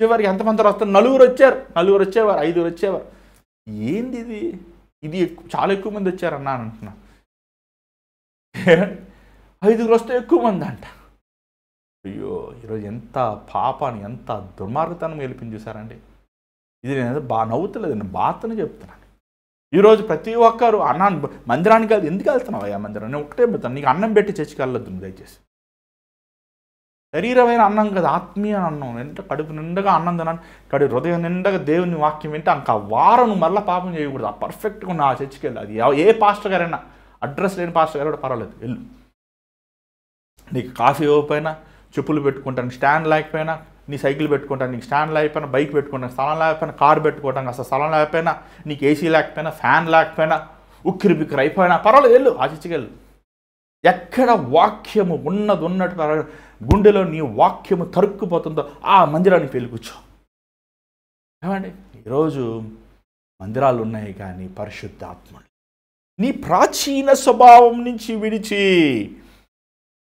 చివరికి ఎంతమంది వస్తారు? 4 వచ్చేవారు, 5 వచ్చేవారు. ఏంది ఇది చాలా ఎక్కువ మంది వచ్చారన్నా అని అంటున్నా. 5 వస్తే ఎక్కువ మంది అంట. అయ్యో ఈరోజు ఎంత పాపాన్ని, ఎంత దుర్మార్గతనం వెళ్ళిపోయింది చూసారండి. ఇది నేను నవ్వుతలేదు, నేను బాధని చెప్తున్నాను. ఈరోజు ప్రతి ఒక్కరు అన్నాన్ని మందిరానికి వెళ్తే ఎందుకు వెళ్తున్నావు అయ్యా మందిరం? నేను ఒకటే పెడతాను, నీకు అన్నం పెట్టి చర్చికి వెళ్ళొద్దు దయచేసి. శరీరమైన అన్నం కదా, ఆత్మీయ అన్నం. ఎంత కడుపు నిండగా అన్నం తినాలి, హృదయం నిండగా దేవుని వాక్యం వింటే అంక వారం మళ్ళీ పాపం చేయకూడదు. ఆ పర్ఫెక్ట్గా ఉన్న ఆ చర్చికి వెళ్ళి, అది ఏ పాస్టర్ గారైనా, అడ్రస్ లేని పాస్టర్ గారు కూడా పర్వాలేదు వెళ్ళు. నీకు కాఫీ ఇవ్వకపోయినా, చెప్పులు పెట్టుకుంటానికి స్టాండ్ లేకపోయినా, నీ సైకిల్ పెట్టుకుంటాను నీకు స్టాండ్ లేకపోయినా, బైక్ పెట్టుకుంటాను స్థలం లేకపోయినా, కారు పెట్టుకోవడానికి అసలు స్థలం లేకపోయినా, నీకు ఏసీ లేకపోయినా, ఫ్యాన్ లేకపోయినా, ఉక్కిరి బిక్కిరి అయిపోయినా పర్వాలేదు వెళ్ళు, ఆ చర్చికి వెళ్ళు. ఎక్కడ వాక్యము ఉన్నట్టు గుండెలో నీ వాక్యము తరుక్కుపోతుందో ఆ మందిరానికి వెళ్ళి కూర్చో. ఏమండి ఈరోజు మందిరాలు ఉన్నాయి కానీ పరిశుద్ధాత్ముడు నీ ప్రాచీన స్వభావం నుంచి విడిచి.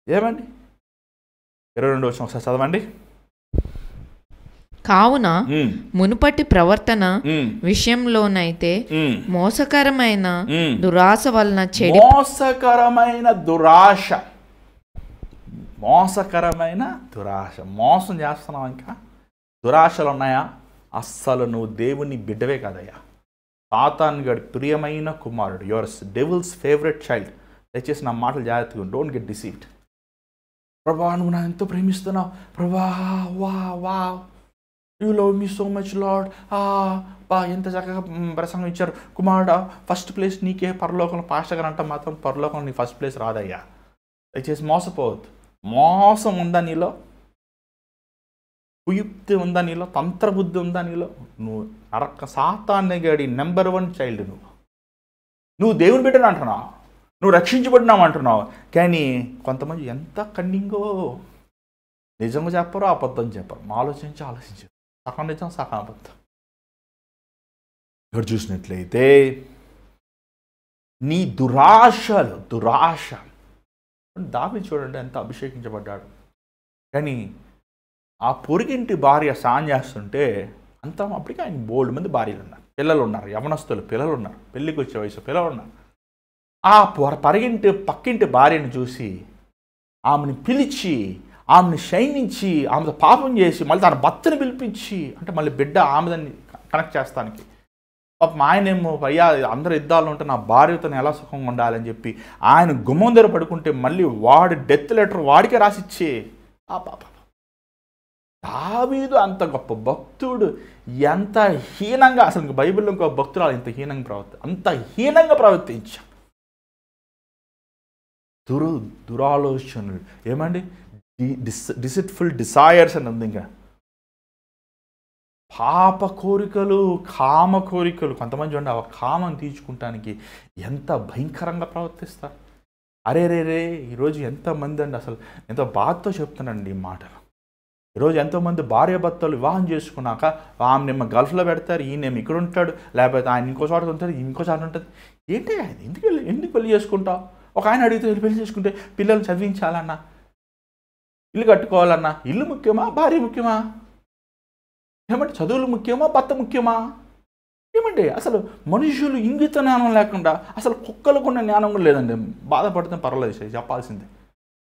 ఏమండి 22వ వచనం ఒకసారి చదవండి. కావున మునుపటి ప్రవర్తన విషయంలోనైతే మోసకరమైన దురాశ వలన మోసకరమైన దురాశ, మోసకరమైన దురాశ. మోసం చేస్తున్నావు, ఇంకా దురాశలు ఉన్నాయా? అస్సలు నువ్వు దేవుని బిడ్డవే కాదయ్యా. సాతాను గడి ప్రియమైన కుమారుడు, యువర్ డెవిల్స్ ఫేవరెట్ చైల్డ్. దయచేసి నా మాటలు జాగ్రత్తగా, డోంట్ గెట్ డిసీవ్డ్. ప్రభా నువ్వు నా ఎంతో ప్రేమిస్తున్నావు ప్రభా, వా వా you love me so much lord. బా ఎంత చక్కగా ప్రసంగం ఇచ్చారు కుమారుడా, ఫస్ట్ ప్లేస్ నీకే పరలోకంలో. పాస్టర్ గారు అంటే మాత్రం పరలోకంలో నీ ఫస్ట్ ప్లేస్ రాదయ్యా. దయచేసి మోసపోవద్దు. మోసం ఉందా నీలో? కుయుక్తి ఉందా నీలో? తంత్రబుద్ధి ఉందా నీలో? నువ్వు నరక సాతాన్ని గడి నెంబర్ 1 చైల్డ్. నువ్వు దేవుని బిడ్డను అంటున్నావు, నువ్వు రక్షించబడినావు అంటున్నావు, కానీ కొంతమంది ఎంత కన్నింగో. నిజంగా చెప్పరు, అబద్ధం చెప్పరు. ఆలోచించి సగం నిజం సగం అబద్ధం. ఇక్కడ చూసినట్లయితే నీ దురాశ. దావీదు చూడండి ఎంత అభిషేకించబడ్డాడు, కానీ ఆ పొరిగింటి భార్య సాయం చేస్తుంటే అంతా అప్పటికి ఆయన బోల్డ్ మంది భార్యలు ఉన్నారు, పిల్లలు ఉన్నారు, యవనస్తులు పిల్లలు ఉన్నారు, పెళ్ళికి వచ్చే వయసు పిల్లలు ఉన్నారు. ఆ పక్కింటి భార్యను చూసి ఆమెను పిలిచి, ఆమెను శయనించి, ఆమెతో పాపం చేసి, మళ్ళీ తన భర్తను పిలిపించి, అంటే మళ్ళీ బిడ్డ ఆమెదాన్ని కనెక్ట్ చేస్తానికి. పాపం ఆయనేమో అయ్యా అందరు యుద్ధాలు ఉంటే నా భార్యతో ఎలా సుఖంగా ఉండాలని చెప్పి ఆయన గుమ్మం దగ్గర పడుకుంటే మళ్ళీ వాడి డెత్ లెటర్ వాడికే రాసిచ్చే. ఆ పాప దావీదు అంత గొప్ప భక్తుడు ఎంత హీనంగా, అసలు బైబిల్లో ఇంకో భక్తులు ఇంత హీనంగా ప్రవర్తించాడు. దురాలోచనలు ఏమండి, డిసిట్ఫుల్ డిజైర్స్ అని ఉంది. ఇంకా పాప కోరికలు, కామ కోరికలు. కొంతమంది చూడండి ఆ కామం తీర్చుకుంటానికి ఎంత భయంకరంగా ప్రవర్తిస్తారు. అరే ఈరోజు ఎంతమంది అండి, అసలు ఎంతో బాధతో చెప్తున్నానండి ఈ మాటలు. ఈరోజు ఎంతోమంది భార్యాభర్తలు వివాహం చేసుకున్నాక ఆమె గల్ఫ్లో పెడతారు, ఈయనేమో ఇక్కడ ఉంటాడు, లేకపోతే ఆయన ఇంకో చోట ఉంటాడు, ఇంకో చోట ఉంటుంది. ఏంటి ఆయన ఎందుకు పెళ్లి చేసుకుంటావు? ఒక ఆయన అడిగితే పెళ్లి చేసుకుంటే పిల్లలు చదివించాలన్నా, ఇల్లు కట్టుకోవాలన్నా, ఇల్లు ముఖ్యమా భార్య ముఖ్యమా? ఏమంటే చదువులు ముఖ్యమా భర్త ముఖ్యమా? ఏమండి అసలు మనుషులు ఇంగిత జ్ఞానం లేకుండా, అసలు కుక్కలకు ఉన్న జ్ఞానం కూడా లేదండి. బాధపడితే పర్వాలేదు, చెప్పాల్సిందే.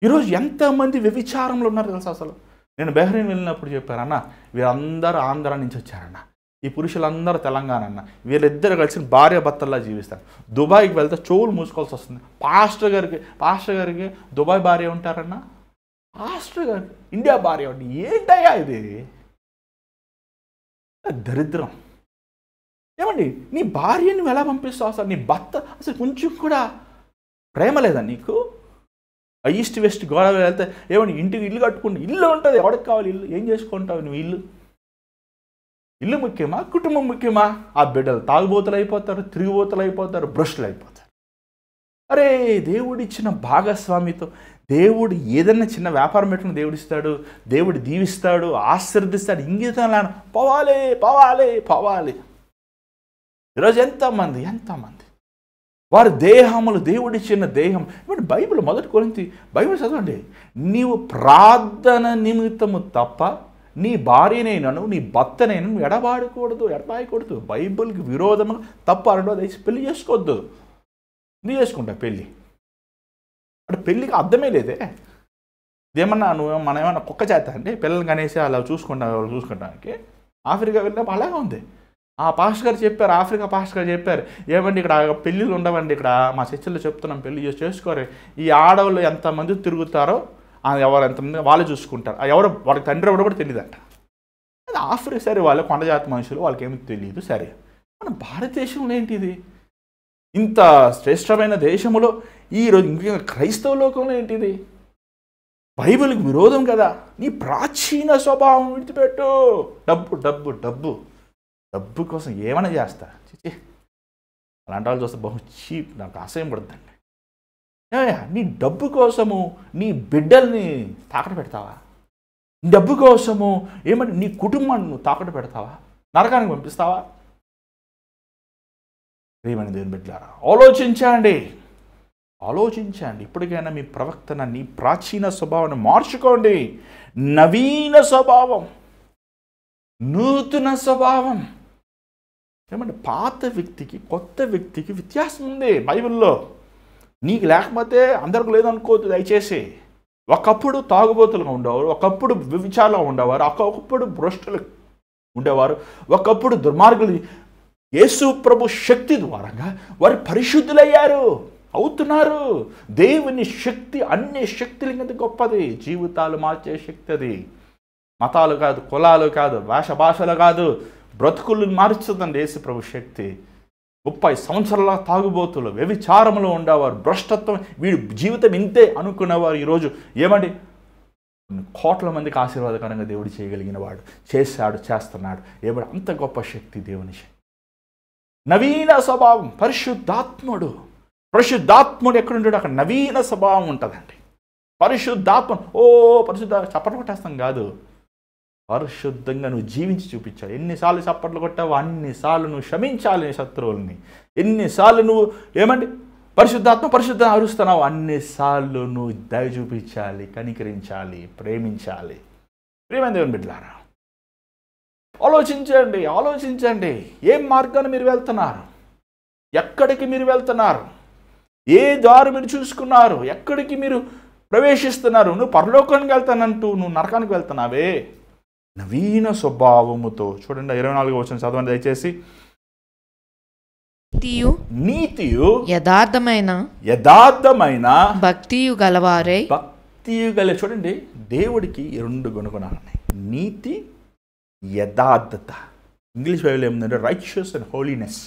ఈరోజు ఎంతమంది వ్యభిచారంలో ఉన్నారు తెలుసా? అసలు నేను బెహ్రెయిన్ వెళ్ళినప్పుడు చెప్పారన్న, వీరందరూ ఆంధ్ర నుంచి వచ్చారన్న, ఈ పురుషులందరూ తెలంగాణ అన్న, వీళ్ళిద్దరు కలిసి భార్య భర్తల్లా జీవిస్తారు. దుబాయ్కి వెళ్తే చెవులు మూసుకోవాల్సి వస్తుంది. పాస్టర్ గారికి దుబాయ్ భార్య ఉంటారన్న, పాస్టర్ గారికి ఇండియా భార్య ఉంటుంది. ఏంటయ్యా ఇది దరిద్రం? ఏమండి నీ భార్యని నువ్వు ఎలా పంపిస్తావు? అసలు నీ భర్త అసలు కొంచెం కూడా ప్రేమ లేదా నీకు? ఈస్ట్ వెస్ట్ గోదావరి వెళ్తే ఏమండి ఇంటికి ఇల్లు కట్టుకుంటే ఇల్లు ఉంటుంది, ఎవరికి కావాలి ఇల్లు? ఏం చేసుకుంటావు నువ్వు? ఇల్లు ముఖ్యమా కుటుంబం ముఖ్యమా? ఆ బిడ్డలు తాగుబోతులు అయిపోతారు, తిరిగిబోతులు అయిపోతారు, భ్రష్టులు అయిపోతారు. అరే దేవుడిచ్చిన భాగస్వామితో దేవుడు ఏదైనా చిన్న వ్యాపారం పెట్టుకుని దేవుడు ఇస్తాడు, దేవుడు దీవిస్తాడు, ఆశీర్దిస్తాడు. ఇంగితం పోవాలి. ఈరోజు ఎంతమంది వారి దేహములు దేవుడిచ్చిన దేహం. ఇప్పుడు బైబిల్ మొదటి కొరింథీ బైబిల్ చదవండి. నీవు ప్రార్థన నిమిత్తము తప్ప నీ భార్యనైనాను నీ భర్తనైనా నువ్వు ఎడబాయకూడదు. బైబిల్కి విరోధము తప్పు అనడం దయచేసి పెళ్లి చేసుకోవద్దు. నీ చేసుకుంటా పెళ్ళి అంటే పెళ్ళికి అర్థమే లేదే. ఇదేమన్నా మనం ఏమన్నా కుక్క చేత అంటే పిల్లలు కనేసి అలా చూసుకుంటానికి. ఆఫ్రికా వెళ్ళినప్పుడు అలాగే ఉంది. ఆ పాస్టర్ గారు చెప్పారు, ఆఫ్రికా పాస్టర్ గారు చెప్పారు, ఏమండి ఇక్కడ పెళ్ళిళ్ళు ఉండవండి, ఇక్కడ మా చర్చిలో చెప్తున్నాం పెళ్లి చేసుకోరు. ఈ ఆడవాళ్ళు ఎంతమంది తిరుగుతారో ఎవరు ఎంతమంది వాళ్ళు చూసుకుంటారు. ఎవరు వాళ్ళకి తండ్రి ఎవరు కూడా తెలియదంట. అది ఆఫ్రికా. సరే వాళ్ళు కొండజాతి మనుషులు, వాళ్ళకి ఏమి తెలియదు. సరే మన భారతదేశంలో ఏంటిది? ఇంత శ్రేష్టమైన దేశంలో ఈరోజు ఇంకా క్రైస్తవ లోకంలో ఏంటిది? బైబిల్కి విరోధం కదా. నీ ప్రాచీన స్వభావం విడిచిపెట్టు. డబ్బు కోసం ఏమైనా చేస్తా. అలాంటి వాళ్ళు చూస్తే బహు చీప్, నాకు అసహ్యం పడుతుందండి. నీ డబ్బు కోసము నీ బిడ్డల్ని తాకట్టు పెడతావా? డబ్బు కోసము ఏమంటే నీ కుటుంబాన్ని నువ్వు తాకట్టు పెడతావా? నరకానికి పంపిస్తావా? ప్రియమైన దేవుని బిడ్డలారా, ఆలోచించండి. ఇప్పటికైనా మీ ప్రవర్తన, నీ ప్రాచీన స్వభావాన్ని మార్చుకోండి. నవీన స్వభావం, నూతన స్వభావం. ఏమంటే పాత వ్యక్తికి కొత్త వ్యక్తికి వ్యత్యాసం ఉంది బైబిల్లో. నీకు లేకపోతే అందరికి లేదనుకోవద్దు దయచేసి. ఒకప్పుడు తాగుబోతులుగా ఉండేవారు, ఒకప్పుడు వ్యభిచారులుగా ఉండేవారు, ఒకప్పుడు భ్రష్టులు ఉండేవారు, ఒకప్పుడు దుర్మార్గులు. యేసు ప్రభు శక్తి ద్వారంగా వారు పరిశుద్ధులయ్యారు, అవుతున్నారు. దేవుని శక్తి అన్ని శక్తుల కింద గొప్పది. జీవితాలు మార్చే శక్తి అది. మతాలు కాదు, కులాలు కాదు, భాషలు కాదు, బ్రతుకులను మార్చుతుందండి యేసు ప్రభు శక్తి. 30 సంవత్సరాల తాగుబోతులు, వ్యభిచారంలో ఉండేవారు, భ్రష్టత్వం, వీడి జీవితం ఇంతే అనుకునేవారు ఈరోజు ఏమండి కోట్ల మందికి ఆశీర్వాదకరంగా దేవుడు చేయగలిగిన వాడు, చేశాడు, చేస్తున్నాడు. ఏమంటే అంత గొప్ప శక్తి దేవుని శక్తి. నవీన స్వభావం, పరిశుద్ధాత్ముడు ఎక్కడుంటాడు అక్కడ నవీన స్వభావం ఉంటుందండి. పరిశుద్ధాత్మ పరిశుద్ధ చప్పట్లు కొట్టేస్తాం కాదు, పరిశుద్ధంగా నువ్వు జీవించి చూపించాలి. ఎన్నిసార్లు చప్పట్లు కొట్టావు అన్నిసార్లు నువ్వు క్షమించాలి శత్రువుల్ని. ఎన్నిసార్లు నువ్వు ఏమండి పరిశుద్ధ అరుస్తున్నావు అన్నిసార్లు నువ్వు దయ చూపించాలి, కనికరించాలి, ప్రేమించాలి. ప్రేమైన దేవుని బిడ్డలారా, ఆలోచించండి. ఏం మార్గాన్ని మీరు వెళ్తున్నారు? ఎక్కడికి మీరు వెళ్తున్నారు? ఏ దారి మీరు చూసుకున్నారు? ఎక్కడికి మీరు ప్రవేశిస్తున్నారు? నువ్వు పరలోకానికి వెళ్తానంటూ నువ్వు నరకానికి వెళ్తున్నావే. నవీన స్వభావముతో చూడండి 24వ వచనం చదవండి దయచేసి. నీతియు యథార్థమైన భక్తియు గలవారే. చూడండి, దేవుడికి 2 గుణగుణాలు ఉన్నాయి, నీతి, యథార్థత. ఇంగ్లీష్ బైబిల్ ఏముందంటే రైచియస్ అండ్ హోలీనెస్.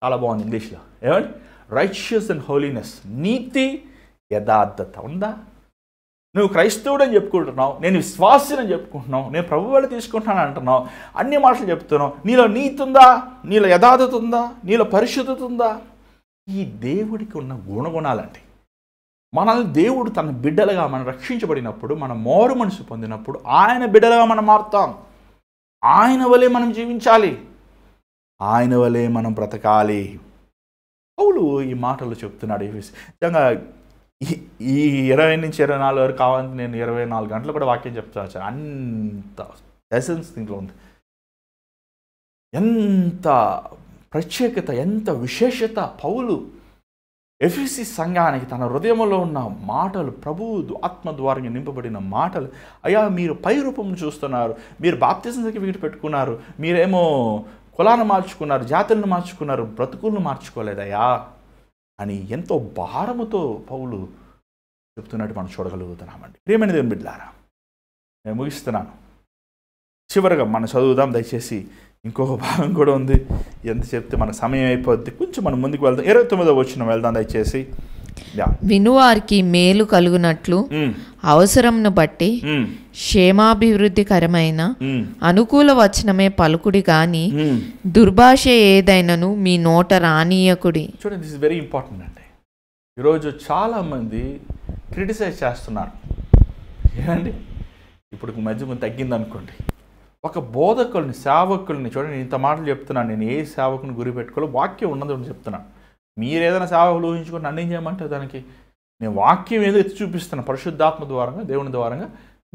చాలా బాగుంది ఇంగ్లీష్లో. ఏమండి రైచియస్ అండ్ హోలీనెస్, నీతి, యథార్థత ఉందా? నువ్వు క్రైస్తవుడు అని చెప్పుకుంటున్నావు, నేను విశ్వాసిని అని చెప్పుకుంటున్నావు, నేను ప్రభు వల్ల తీసుకుంటున్నాను అంటున్నావు, అన్ని మాటలు చెప్తున్నావు. నీలో నీతి ఉందా? నీలో యథార్థత ఉందా? నీలో పరిశుద్ధత ఉందా? ఈ దేవుడికి ఉన్న గుణగుణాలండి. మనల్ని దేవుడు తన బిడ్డలుగా మనం రక్షించబడినప్పుడు, మన మారు మనసు పొందినప్పుడు ఆయన బిడ్డలుగా మనం మారుతాం. ఆయన వలె మనం జీవించాలి, ఆయన వలె మనం బ్రతకాలి. పౌలు ఈ మాటలు చెప్తున్నాడు. నిజంగా ఈ 20 నుంచి 24 వరకు కావాలంటే నేను 24 గంటలు కూడా వాక్యం చెప్తాను. అంత ఎసెన్స్ దీంట్లో ఉంది. ఎంత ప్రత్యేకత, ఎంత విశేషత. పౌలు ఎఫెసీ సంఘానికి తన హృదయంలో ఉన్న మాటలు, ప్రభు ఆత్మ ద్వారా నింపబడిన మాటలు. అయ్యా, మీరు పై రూపం చూస్తున్నారు, మీరు బాప్తిజం సర్టిఫికెట్ పెట్టుకున్నారు, మీరేమో కులాన్ని మార్చుకున్నారు, జాతులను మార్చుకున్నారు, బ్రతుకులను మార్చుకోలేదయ్యా అని ఎంతో భారముతో పౌలు చెప్తున్నట్టు మనం చూడగలుగుతున్నామండి. ప్రియమైన దేవుని బిడ్డలారా, నేను ముగిస్తున్నాను. చివరిగా మనం చదువుదాం దయచేసి. ఇంకొక భాగం కూడా ఉంది, ఎంత చెప్తే మన సమయం అయిపోద్ది. కొంచెం మనం ముందుకు వెళ్దాం. 29వ వచనం వెళ్దాం దయచేసి. వినువారికి మేలు కలుగునట్లు అవసరంను బట్టి క్షేమాభివృద్ధికరమైన అనుకూల వచనమే పలుకుడి గాని దుర్భాష ఏదైనను మీ నోట రానీయకుడి. చూడండి, దిస్ ఇస్ వెరీ ఇంపార్టెంట్ అండి. ఈరోజు చాలామంది క్రిటిసైజ్ చేస్తున్నారు. ఏమండి, ఇప్పుడు మధ్య కొంచెం తగ్గిందనుకోండి, ఒక బోధకుల్ని, సేవకుల్ని చూడండి, ఇంత మాటలు చెప్తున్నాను. నేను ఏ సేవకుని గురి పెట్టుకోవాలో వాక్యం ఉన్నది చెప్తున్నాను. మీరు ఏదైనా సేవకులు ఊహించుకొని నన్ను ఏం చేయమంటే దానికి నేను వాక్యం ఏదో ఎత్తి చూపిస్తున్నాను పరిశుద్ధాత్మ ద్వారంగా, దేవుని ద్వారంగా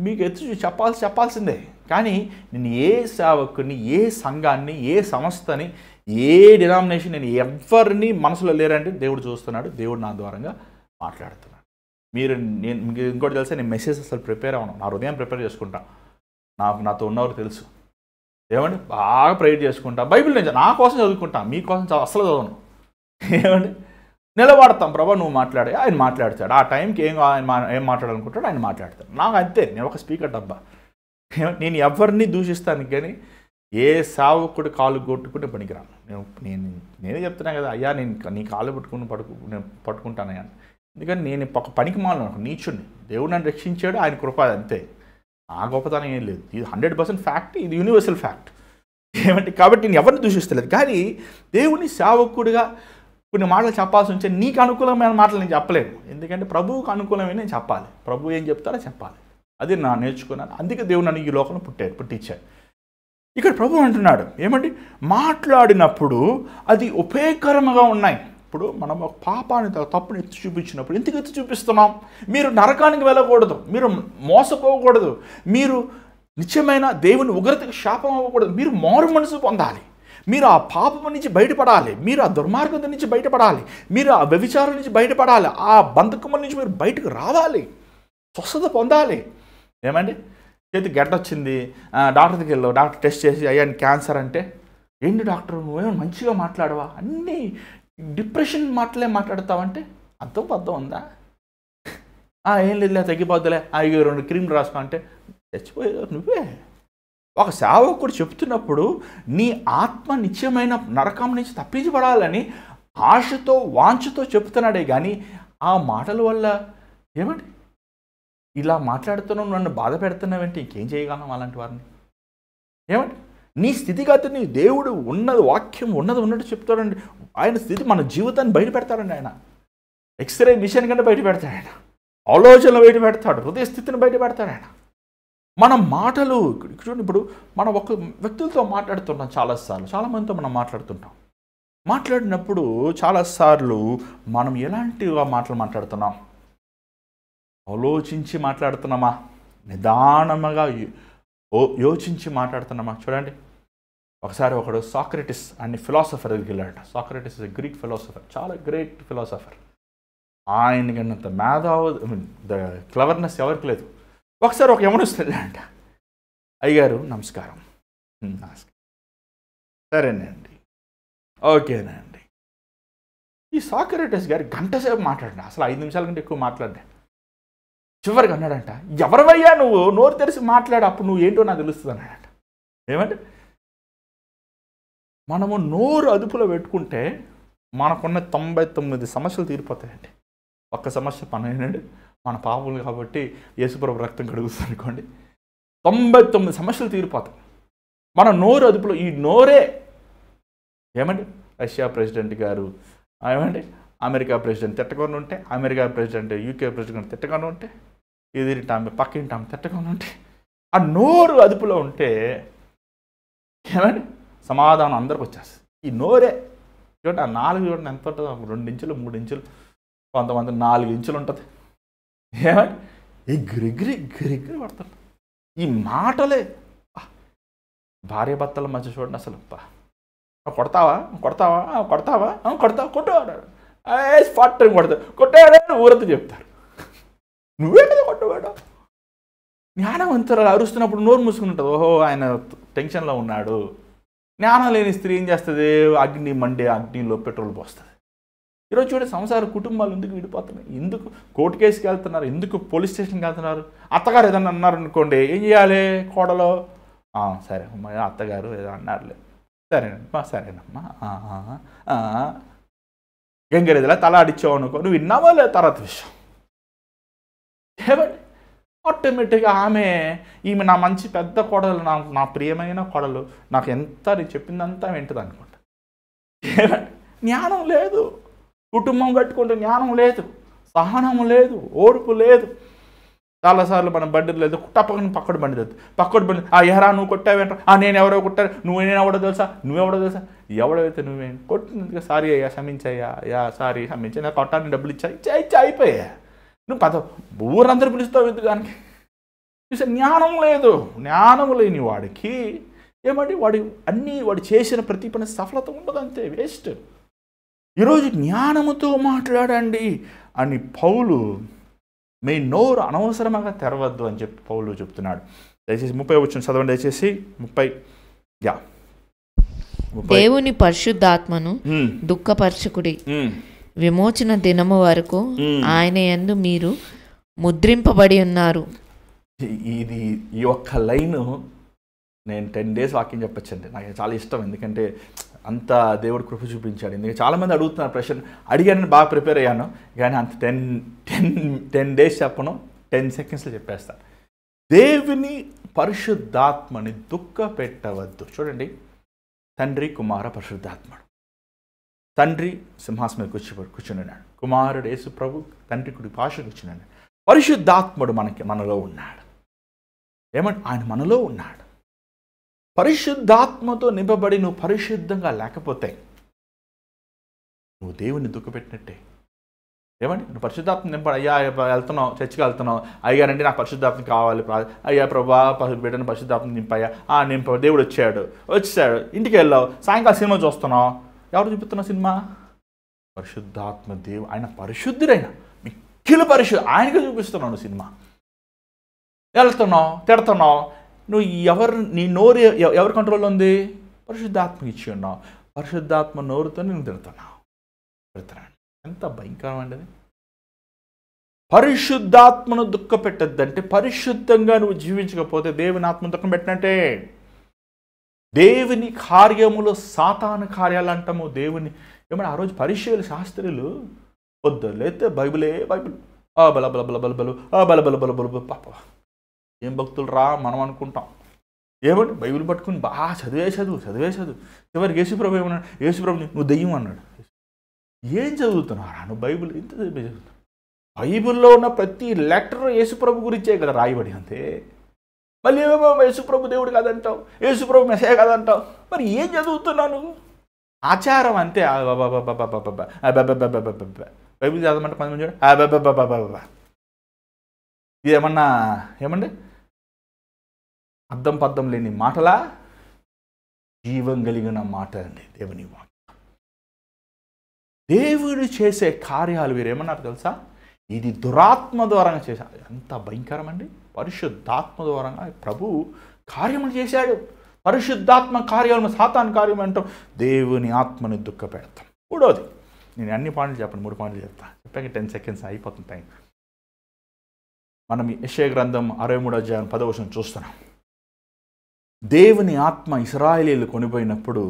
మీకు ఎత్తి చెప్పాల్సిందే. కానీ నేను ఏ సేవకుని, ఏ సంఘాన్ని, ఏ సంస్థని, ఏ డినామినేషన్, నేను ఎవరిని మనసులో లేరంటే దేవుడు చూస్తున్నాడు, దేవుడు నా ద్వారంగా మాట్లాడుతున్నాడు. నేను మీకు ఇంకోటి తెలుసా, నేను మెసేజ్ అసలు ప్రిపేర్ అవ్వను, నా హృదయం ప్రిపేర్ చేసుకుంటాను. నాతో ఉన్నవారు తెలుసు. ఏమండి, బాగా ప్రేయర్ చేసుకుంటా, బైబిల్ నేను నా కోసం చదువుకుంటాను, మీకోసం అసలు చదవను. ఏమండి, నిలబడతాం, ప్రభా నువ్వు మాట్లాడే, ఆయన మాట్లాడతాడు. ఆ టైంకి ఏం మాట్లాడాలనుకుంటాడు ఆయన మాట్లాడతాడు. నాకు అంతే, నేను ఒక స్పీకర్ డబ్బా. నేను ఎవరిని దూషిస్తాను కానీ ఏ సేవకుడు కాలు కొట్టుకుంటే పనికిరాను. నేనే చెప్తున్నాను కదా, అయ్యా నేను నీ కాలు నేను పట్టుకుంటానయ్యా. ఎందుకని నేను ఒక పనికి మాలను, నీచుడిని. దేవుడు నన్ను రక్షించాడు, ఆయన కృప, అంతే. నా గొప్పతనం ఏం లేదు. ఇది 100% ఫ్యాక్ట్, ఇది యూనివర్సల్ ఫ్యాక్ట్. ఏమంటే కాబట్టి నేను ఎవరిని దూషిస్తలేదు. కానీ దేవుని సేవకుడిగా కొన్ని మాటలు చెప్పాల్సి ఉంటే నీకు అనుకూలమైన మాటలు నేను చెప్పలేను. ఎందుకంటే ప్రభువుకు అనుకూలమైన నేను చెప్పాలి, ప్రభు ఏం చెప్తారో చెప్పాలి. అది నా నేర్చుకున్నాను. అందుకే దేవుడు నన్ను ఈ లోకంలో పుట్టించాడు. ఇక్కడ ప్రభు అంటున్నాడు ఏమండి, మాట్లాడినప్పుడు అది ఉపయోగకరంగా ఉన్నాయి. ఇప్పుడు మనం ఒక పాపాన్ని, తప్పుని ఎత్తి చూపించినప్పుడు ఎందుకు ఎత్తి చూపిస్తున్నాం? మీరు నరకానికి వెళ్ళకూడదు, మీరు మోసపోకూడదు, మీరు నిత్యమైన దేవుని ఉగ్రతకు శాపం అవ్వకూడదు, మీరు మారు మనసు పొందాలి, మీరు ఆ పాపం నుంచి బయటపడాలి, మీరు ఆ దుర్మార్గం నుంచి బయటపడాలి, మీరు ఆ వ్యభిచారం నుంచి బయటపడాలి, ఆ బంధకముల నుంచి మీరు బయటకు రావాలి. స్వస్థత పొందాలి. ఏమండి, చేతి గడ్డ వచ్చింది, డాక్టర్ దగ్గరికి వెళ్ళావు, డాక్టర్ టెస్ట్ చేసి అయ్యా క్యాన్సర్ అంటే, ఏంటి డాక్టర్ నువ్వేమో మంచిగా మాట్లాడవా, అన్నీ డిప్రెషన్ మాటలే మాట్లాడతావంటే అర్థం పద్ధం ఉందా? ఏం లేదులే తగ్గిపోద్దులే, ఇక 2 క్రీమ్లు రాసుకో అంటే చచ్చిపోయేది నువ్వే. ఒక సేవకుడు చెప్తున్నప్పుడు నీ ఆత్మ నిత్యమైన నరకం నుంచి తప్పించబడాలని ఆశతో వాంఛతో చెప్తున్నాడే కానీ ఆ మాటల వల్ల ఏమండి ఇలా మాట్లాడుతున్నావు, నన్ను బాధ పెడుతున్నావంటే ఇంకేం చేయగలం అలాంటి వారిని? ఏమండి, నీ స్థితిగతిని దేవుడు ఉన్నది వాక్యం ఉన్నట్టు చెప్తాడండి. ఆయన స్థితి మన జీవితాన్ని బయట పెడతాడండి. ఆయన ఎక్స్రే మిషన్ కంటే బయట పెడతాడు. ఆయన ఆలోచనలు బయట పెడతాడు, హృదయ స్థితిని బయట పెడతాడు. ఆయన మన మాటలు చూడండి, ఇప్పుడు మనం ఒక వ్యక్తులతో మాట్లాడుతుంటాం చాలాసార్లు, చాలామందితో మనం మాట్లాడినప్పుడు చాలాసార్లు మనం ఎలాంటిగా మాటలు మాట్లాడుతున్నాం? ఆలోచించి మాట్లాడుతున్నామా, నిదానముగా యోచించి మాట్లాడుతున్నామా? చూడండి, ఒకసారి ఒకడు సాక్రటిస్ అనే ఫిలాసఫర్ దగ్గరికి వెళ్ళాడట. సాక్రటిస్ ఇస్ గ్రీక్ ఫిలాసఫర్, చాలా గ్రేట్ ఫిలాసఫర్. ఆయనకన్నంత ద క్లవర్నెస్ ఎవరికి లేదు. ఒకసారి ఒక యవనస్తుడంట, అయ్యగారు నమస్కారం. నమస్కారం, సరేనండి, ఓకేనండి. ఈ సాక్రటిస్ గారు గంట సేపు మాట్లాడినా, అసలు 5 నిమిషాల కంటే ఎక్కువ మాట్లాడినా. చివరికి అన్నాడంట, ఎవరివయ్యా నువ్వు, నోరు తెరిచి మాట్లాడు, అప్పుడు నువ్వు ఏంటో నాకు తెలుస్తుంది అన్నాడంట. ఏమంటే మనము నోరు అదుపులో పెట్టుకుంటే మనకున్న 99 సమస్యలు తీరిపోతాయండి. ఒక్క సమస్య పని ఏంటంటే మన పాపములు కాబట్టి యేసుప్రభు రక్తం కడుగుతుంది అనుకోండి, 99 సమస్యలు తీరిపోతాయి. మన నోరు అదుపులో, ఈ నోరే ఏమండి రష్యా ప్రెసిడెంట్ గారు ఏమండి అమెరికా ప్రెసిడెంట్ తిట్టకుండా ఉంటే, అమెరికా ప్రెసిడెంట్ యూకే ప్రెసిడెంట్ తిట్టకుండా ఉంటే, ఎదిరింటామె పక్కింటామె తిట్టకుండా ఉంటే, ఆ నోరు అదుపులో ఉంటే ఏమండి సమాధానం అందరికి వచ్చేస్తుంది. ఈ నోరే చూడండి, ఆ 4 చూడండి ఎంత ఉంటుందో, 2 ఇంచులు 3 ఇంచులు, కొంతమంది 4 ఇంచులు ఉంటుంది. ఏమండి ఎగిరి పడుతుంది. ఈ మాటలే భార్య భర్తల మధ్య చూడండి, అసలు కొడతావా కొట్టాడు, ఫట్ కొడతాడు, కొట్టాడని ఊరంతా చెప్తారు. నువ్వే కదా కొట్టవాడు. జ్ఞానవంతురాలు అరుస్తున్నప్పుడు నోరు మూసుకుని ఉంటుంది, ఓహో ఆయన టెన్షన్లో ఉన్నాడు. జ్ఞానం లేని స్త్రీ ఏం చేస్తుంది, అగ్ని మండే అగ్నిలో పెట్రోల్ పోస్తుంది. ఈరోజు చూడండి, సంసార కుటుంబాలు ఎందుకు విడిపోతున్నాయి, ఎందుకు కోర్టు కేసుకి వెళ్తున్నారు, ఎందుకు పోలీస్ స్టేషన్కి వెళ్తున్నారు? అత్తగారు ఏదన్నా అన్నారు అనుకోండి, ఏం చేయాలి? కోడలో సరే అమ్మా, అత్తగారు ఏదో అన్నారులే, సరేనమ్మా సరేనమ్మా, గంగరేదిలా తల ఆడిచ్చావు అనుకో, నువ్వు విన్నావా లేదు తర్వాత విషయం. ఏమండి ఆటోమేటిక్గా ఈమె నా మంచి పెద్ద కోడలు, నా ప్రియమైన కోడలు, నాకు ఎంత నేను చెప్పిందంతా వింటుంది అనుకుంటా. ఏమండి జ్ఞానం లేదు, కుటుంబం కట్టుకుంటే జ్ఞానం లేదు, సహనం లేదు, ఓర్పు లేదు. చాలాసార్లు మనం బండి లేదు, పక్కడు బండి లేదు, పక్కడు బండి ఎహరా నువ్వు కొట్టావేంట, నేను ఎవరో కొట్టారు, నువ్వెవడో తెలుసా, ఎవడైతే నువ్వేం కొట్టినందుకు సారీ అయ్యా క్షమించయ్యా, సారీ క్షమించా, నాకు కొట్టాలని డబ్బులు ఇచ్చి అయిపోయా. నువ్వు ఊరందరూ పిలుస్తావు ఎందుకు? చూసా జ్ఞానం లేదు. జ్ఞానం లేని వాడికి ఏమంటే వాడు చేసిన ప్రతి పని సఫలత ఉండదు, అంతే, వేస్ట్. ఈరోజు జ్ఞానముతో మాట్లాడండి అని పౌలు, మీ నోరు అనవసరంగా తెరవద్దు అని చెప్పి పౌలు చెప్తున్నాడు. దయచేసి 30 వచ్చిన చదవండి, దయచేసి 30. దేవుని పరిశుద్ధాత్మను దుఃఖపరచుకుడి, విమోచన దినము వరకు ఆయన యందు మీరు ముద్రింపబడి ఉన్నారు. ఈ ఒక్క లైను నేను 10 days వాక్యం చెప్పచ్చండి. నాకు చాలా ఇష్టం, ఎందుకంటే అంత దేవుడు కృప చూపించాడు. ఎందుకంటే చాలామంది అడుగుతున్నారు ప్రశ్న, అడిగాను బాగా ప్రిపేర్ అయ్యాను, కానీ అంత 10 days చెప్పను, 10 secondsలో చెప్పేస్తాను. దేవుని పరిశుద్ధాత్మని దుఃఖ పెట్టవద్దు. చూడండి, తండ్రి కుమార పరిశుద్ధాత్ముడు. తండ్రి సింహాసనం మీద కూర్చున్నాడు, కుమారుడు యేసు ప్రభు తండ్రి కుడి పార్శ్వన కూర్చున్నాడు. పరిశుద్ధాత్ముడు మనలో ఉన్నాడు. ఏమంటే ఆయన మనలో ఉన్నాడు. పరిశుద్ధాత్మతో నింపబడి నువ్వు పరిశుద్ధంగా లేకపోతే నువ్వు దేవుని దుఃఖపెట్టినట్టే. ఏమండి నువ్వు పరిశుద్ధాత్మ నింపడు, అయ్యా వెళ్తున్నావు, చర్చికి వెళ్తున్నావు, అయ్యారంటే నాకు పరిశుద్ధాత్మ కావాలి, అయ్యా ప్రభా బిడ్డను పరిశుద్ధాత్మ నింపయ్యా, దేవుడు వచ్చాడు, ఇంటికి వెళ్ళావు, సాయంకాలం సినిమా చూస్తున్నావు, ఎవరు చూపిస్తున్నావు సినిమా? పరిశుద్ధాత్మ ఆయన పరిశుద్ధుడైన మిక్కిలి ఆయనకే చూపిస్తున్నాను సినిమా. వెళ్తున్నావు, తిడుతున్నావు, నువ్వు నీ నోరు ఎవరి కంట్రోల్లో ఉంది? పరిశుద్ధాత్మకి ఇచ్చి ఉన్నావు. పరిశుద్ధాత్మ నోరుతో నేను తిడుతున్నావు. ఎంత భయంకరం అండి అది. పరిశుద్ధాత్మను దుఃఖ పెట్టద్దంటే పరిశుద్ధంగా నువ్వు జీవించకపోతే దేవుని ఆత్మను దుఃఖం పెట్టినట్టే. దేవుని కార్యములు సాతాను కార్యాలు అంటాము. దేవుని ఏమన్నా ఆ రోజు పరిశీలు శాస్త్రులు పొద్దులేతే బైబిలే బైబిల్ బల బల బల బల బలు బల బల బల బల పాప ఏం భక్తులు రా మనం అనుకుంటాం. ఏమంటే బైబిల్ పట్టుకుని బాగా చదివే చదువు చివరికి యేసుప్రభు ఏమన్నాడు? యేసుప్రభు నువ్వు దెయ్యం అన్నాడు. ఏం చదువుతున్నారా నువ్వు? బైబిల్ ఇంత చదువుతున్నావు. బైబిల్లో ఉన్న ప్రతి లెటర్ యేసుప్రభు గురించే కదా రాయబడి. అంతే. మళ్ళీ ఏమేమో యేసుప్రభు దేవుడు కాదంటావు, యేసుప్రభు మెసేజ్ కాదంటావు. మరి ఏం చదువుతున్నావు నువ్వు? ఆచారం అంతే. బైబిల్ చదవమంటే 10 మంది చూడ ఇది ఏమండి అర్థం పద్ధం లేని మాటలా? జీవం కలిగిన మాట అండి దేవుని వాక్యం. దేవుడు చేసే కార్యాలు వీరేమన్నారు తెలుసా? ఇది దురాత్మ ద్వారంగా చేశాడు. ఎంత భయంకరం అండి. పరిశుద్ధాత్మ ద్వారంగా ప్రభు కార్యములు చేశాడు. పరిశుద్ధాత్మ కార్యాలను సాతాను కార్యం అంటాం. దేవుని ఆత్మని దుఃఖ పెడతాం. మూడోది, నేను అన్ని పాయింట్లు చెప్పండి, 3 పాయింట్లు చెప్తాను. చెప్పాక 10 సెకండ్స్ అయిపోతుంది టైం. మనం యెషయా గ్రంథం 63వ అధ్యాయం 10వ వచనం చూస్తున్నాం. దేవుని ఆత్మ ఇశ్రాయేలీయులు కొనిపోయినప్పుడు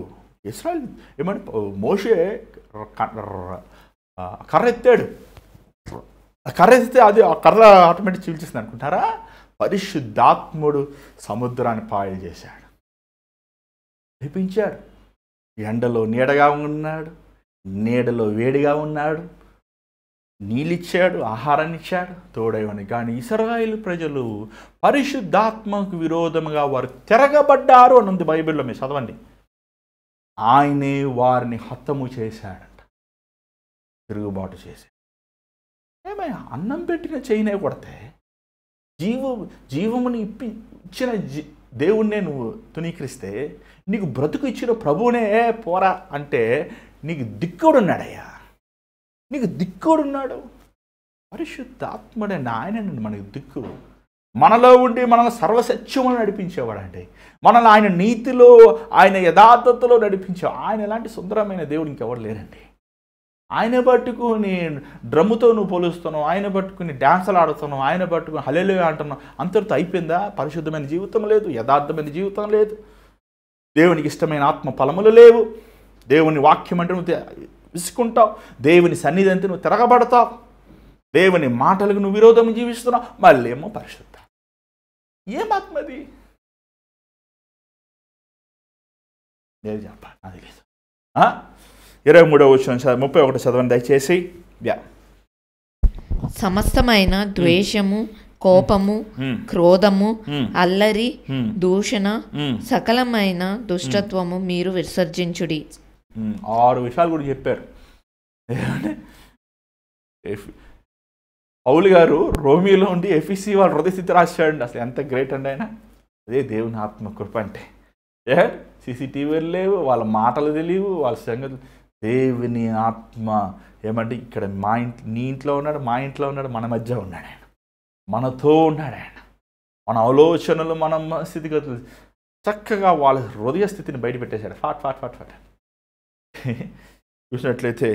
ఇశ్రాయేలు ఏమంటే మోషే కర్ర ఎత్తాడు. కర్ర ఎత్తితే అది ఆ కర్ర ఆటోమేటిక్ చీల్చేసింది అనుకుంటారా? పరిశుద్ధాత్ముడు సముద్రాన్ని పాయలు చేశాడు, నడిపించాడు. ఎండలో నీడగా ఉన్నాడు, నీడలో వేడిగా ఉన్నాడు, నీళ్ళిచ్చాడు, ఆహారాన్ని ఇచ్చాడు, తోడైవని. కానీ ఇశ్రాయేలు ప్రజలు పరిశుద్ధాత్మకు విరోధముగా వారు తిరగబడ్డారు అని ఉంది బైబిల్లో. మీరు చదవండి. ఆయనే వారిని హతము చేశాడంట, తిరుగుబాటు చేశాడు. ఏమయ్యా, అన్నం పెట్టిన చేయనే కొడితే జీవముని ఇచ్చిన దేవుణ్ణే నువ్వు తునీకరిస్తే, నీకు బ్రతుకు ఇచ్చిన ప్రభువునే పోరా అంటే నీకు దిక్కుడున్నాడయ్యా, నీకు దిక్కుడున్నాడు. పరిశుద్ధాత్ముడే ఆయనండి మనకు దిక్కు. మనలో ఉండి మనల్ని సర్వసత్యమును నడిపించేవాడండి. మనల్ని ఆయన నీతిలో, ఆయన యథార్థతలో నడిపించేవాడు. ఆయన ఎలాంటి సుందరమైన దేవుడు ఇంకెవరు లేరండి. ఆయన పట్టుకుని డ్రమ్ముతో నువ్వు పోలుస్తున్నావు, ఆయన పట్టుకుని డ్యాన్సులు ఆడుతున్నావు, ఆయన పట్టుకుని హల్లెలూయా అంటున్నావు. అంతటితో అయిపోయిందా? పరిశుద్ధమైన జీవితం లేదు, యథార్థమైన జీవితం లేదు, దేవునికి ఇష్టమైన ఆత్మ ఫలములు లేవు. దేవుని వాక్యం అంటే నువ్వు విసుకుంటావు, దేవుని సన్నిధి అంటే నువ్వు తిరగబడతావు, దేవుని మాటలకు నువ్వు విరోధం జీవిస్తున్నావు. మళ్ళీ ఏమో పరిశుద్ధ. ఏం ఆత్మది? లేదు చెప్పాలి, అది లేదు. 23వ వచనం 31 చదవండి దయచేసి. సమస్తమైన ద్వేషము, కోపము, క్రోధము, అల్లరి, దూషణ, సకలమైన దుష్టత్వము మీరు విసర్జించుడి. 6 విషయాలు కూడా చెప్పారు. పౌలు గారు రోమిలో ఉండి ఎఫీసీ వాళ్ళ హృదయస్థితి రాశాడండి. అసలు ఎంత గ్రేట్ అండి ఆయన. అదే దేవుని ఆత్మ కృప అంటే. సీసీటీవీలు లేవు, వాళ్ళ మాటలు తెలియవు, వాళ్ళ సంగతులు. దేవుని ఆత్మ ఏమంటే ఇక్కడ నీ ఇంట్లో ఉన్నాడు, మా ఇంట్లో ఉన్నాడు, మన మధ్య ఉన్నాడు ఆయన, మనతో ఉన్నాడు ఆయన. మన ఆలోచనలు, మన స్థితిగతులు చక్కగా వాళ్ళ హృదయ స్థితిని బయటపెట్టేశాడు. ఫాట్ ఫాట్ ఫాట్ ఫాట్ చూసినట్లయితే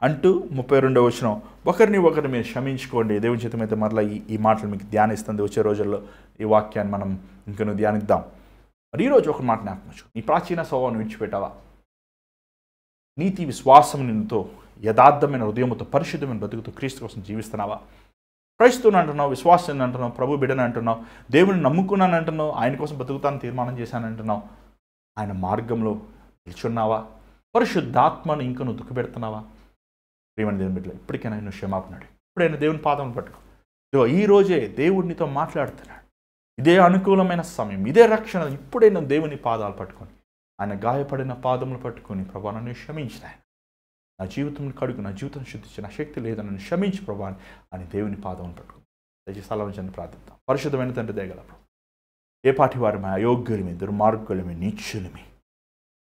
అంటూ 32వ వచనం, ఒకరిని ఒకరు మీరు క్షమించుకోండి. దేవుని చిత్తమైతే మరలా ఈ మాటలు మీకు ధ్యానిస్తుంది. వచ్చే రోజుల్లో ఈ వాక్యాన్ని మనం ఇంకను ధ్యానిద్దాం. మరి ఈరోజు ఒక మాట జ్ఞాపకం. నీ ప్రాచీన స్వభావాన్ని విడిచిపెట్టావా? నీతి విశ్వాసం నిన్నుతో యథార్థమైన హృదయంతో పరిశుద్ధమైన బ్రతుకుతూ క్రీస్తు కోసం జీవిస్తున్నావా? క్రైస్తవుని అంటున్నావు, విశ్వాసాన్ని అంటున్నావు, ప్రభు బిడ్డని అంటున్నావు, దేవుని నమ్ముకున్నాను అంటున్నావు, ఆయన కోసం బ్రతుకుతాను తీర్మానం చేశాను అంటున్నావు. ఆయన మార్గంలో నిల్చున్నావా? పరిశుద్ధాత్మను ఇంకా నువ్వు దుఃఖపెడుతున్నావా? ప్రియమైన దేవుని బిడ్డలు, ఇప్పటికైనా నువ్వు క్షమాపణాడు. ఇప్పుడైనా దేవుని పాదములు పట్టుకో. ఈ రోజే దేవుడినితో మాట్లాడుతున్నాడు. ఇదే అనుకూలమైన సమయం, ఇదే రక్షణ. ఇప్పుడైనా దేవుని పాదాలు పట్టుకొని, ఆయన గాయపడిన పాదములు పట్టుకొని, ప్రభా నన్ను క్షమించిన, నా జీవితం కడుగు, నా జీవితం శుద్ధించి, నా శక్తి లేదు, నన్ను క్షమించి ప్రభా అని దేవుని పాదములు పట్టుకుని దయచేసి స్థలం ప్రార్థిద్దాం. పరిశుద్ధమైన తండ్రి దయగల ప్రభు, ఏ పాటి వారు మా అయోగ్యులమే, దుర్మార్గులమే, నీచులమే,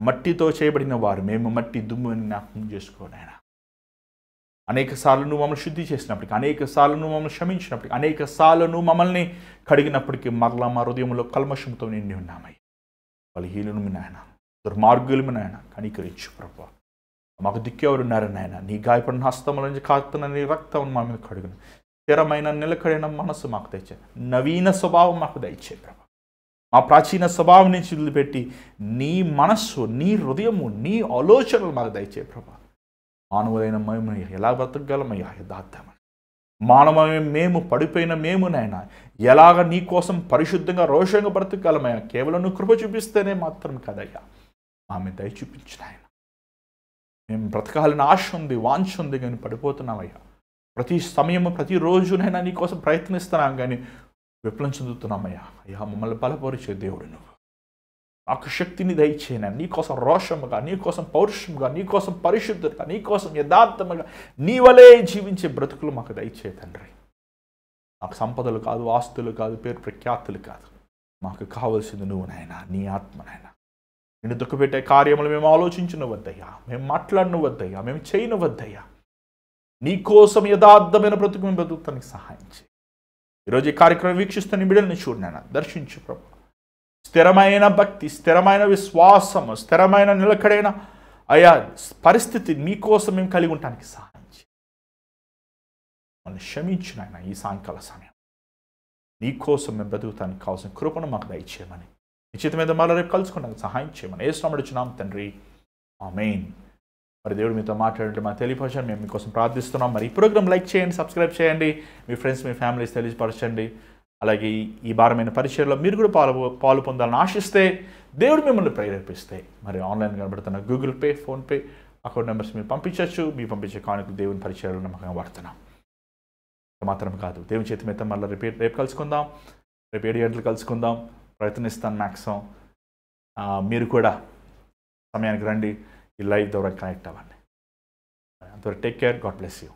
మట్టితో చేయబడిన వారు మేము, మట్టి దుమ్ముని జ్ఞాపకం చేసుకోండి ఆయన. అనేక సార్లు నువ్వు మమ్మల్ని శుద్ధి చేసినప్పటికీ, అనేక సార్లు నువ్వు మమ్మల్ని క్షమించినప్పటికీ, అనేక సార్లు నువ్వు మమ్మల్ని కడిగినప్పటికీ మరలా మా హృదయంలో కల్మషంతో నిండి ఉన్నామయ్య. బలహీనులమి నాయన, దుర్మార్గులమి నాయన, కనికరించు ప్రభా. మాకు దిక్కెవరున్నారు నాయన. నీ గాయపడిన హస్తముల నుంచి కాస్తున్న నీ రక్తం మా మీద కడుగును. స్థిరమైన నిలకడైన మనసు మాకు దయచే, నవీన స్వభావం మాకు దయచే ప్రభా. మా ప్రాచీన స్వభావం నుంచి వదిలిపెట్టి నీ మనస్సు, నీ హృదయము, నీ ఆలోచనలు మాకు దయచే ప్రభా. మానవులైన మేము ఎలా బ్రతకగలమయ్యా యథార్థమని. మానవమైన మేము, పడిపోయిన మేము నాయన ఎలాగ నీ కోసం పరిశుద్ధంగా రోషంగా బ్రతకగలమయ్యా. కేవలం నువ్వు కృప చూపిస్తేనే మాత్రం కదయ్యా. ఆమె దయ చూపించిన ఆయన. మేము బ్రతకాలని ఆశ ఉంది, వాంఛ ఉంది, కానీ పడిపోతున్నామయ్యా. ప్రతి సమయము ప్రతిరోజునైనా నీ కోసం ప్రయత్నిస్తున్నాం, కానీ విఫలం చెందుతున్నామయ్యా. అయ్యా మమ్మల్ని బలపరిచే దేవుడు నువ్వు. మాకు శక్తిని దయచేయనా. నీకోసం రోషముగా, నీకోసం పౌరుషముగా, నీకోసం పరిశుద్ధంగా, నీకోసం యథార్థముగా నీ వలే జీవించే బ్రతుకులు మాకు దయచే తండ్రి. మాకు సంపదలు కాదు, ఆస్తులు కాదు, పేరు ప్రఖ్యాతులు కాదు. మాకు కావలసింది నువ్వు నాయన, నీ ఆత్మ నాయన. నిన్ను దుఃఖపెట్టే కార్యములు మేము ఆలోచించిన వద్దయ్యా, మేము మాట్లాడిన వద్దయ్యా, మేము చేయని వద్దయ్యా. నీకోసం యథార్థమైన బ్రతుకు మేము బ్రతుకుతానికి సహాయం చేయి. ఈరోజు ఈ కార్యక్రమం వీక్షిస్తున్న బిడ్డల్ని చూడు నాయన, దర్శించు ప్రభు. స్థిరమైన భక్తి, స్థిరమైన విశ్వాసము, స్థిరమైన నిలకడైన అయా పరిస్థితి మీకోసం మేము కలిగి ఉండటానికి సహాయం చేయి. మనం క్షమించిన ఆయన ఈ సాయంకాల సమయం నీకోసం మేము బ్రతుకుతానికి కావాల్సిన కృపను మాకు దయచేయమని, నిశ్చిత మీద మళ్ళీ రేపు కలుసుకున్నాక సహాయం చేయమని యేసునామమున తండ్రి, ఆమేన్. మరి దేవుడు మీతో మాట్లాడంటే మా తెలియపరచండి, మేము మీకోసం ప్రార్థిస్తున్నాం. మరి ఈ ప్రోగ్రామ్ లైక్ చేయండి, సబ్స్క్రైబ్ చేయండి, మీ ఫ్రెండ్స్, మీ ఫ్యామిలీస్ తెలియపరచండి. అలాగే ఈ భారమైన పరిచయంలో మీరు కూడా పాలు పొందాలని ఆశిస్తే, దేవుడు మిమ్మల్ని ప్రేరేపిస్తే, మరి ఆన్లైన్ కనబడుతున్న Google pay, PhonePe account numbers మీరు పంపించవచ్చు. మీరు పంపించే కానుకలు దేవుని పరిచయాలు నమ్మకంగా వాడుతున్నాం. మాత్రం కాదు, దేవుని చేతి మీద మళ్ళీ రేపు కలుసుకుందాం. రేపు 7 గంటలు కలుసుకుందాం. ప్రయత్నిస్తాను మ్యాక్సిమం. మీరు కూడా సమయానికి రండి, ఈ లైవ్ ద్వారా కనెక్ట్ అవ్వండి. అంతవరకు take care, God bless you.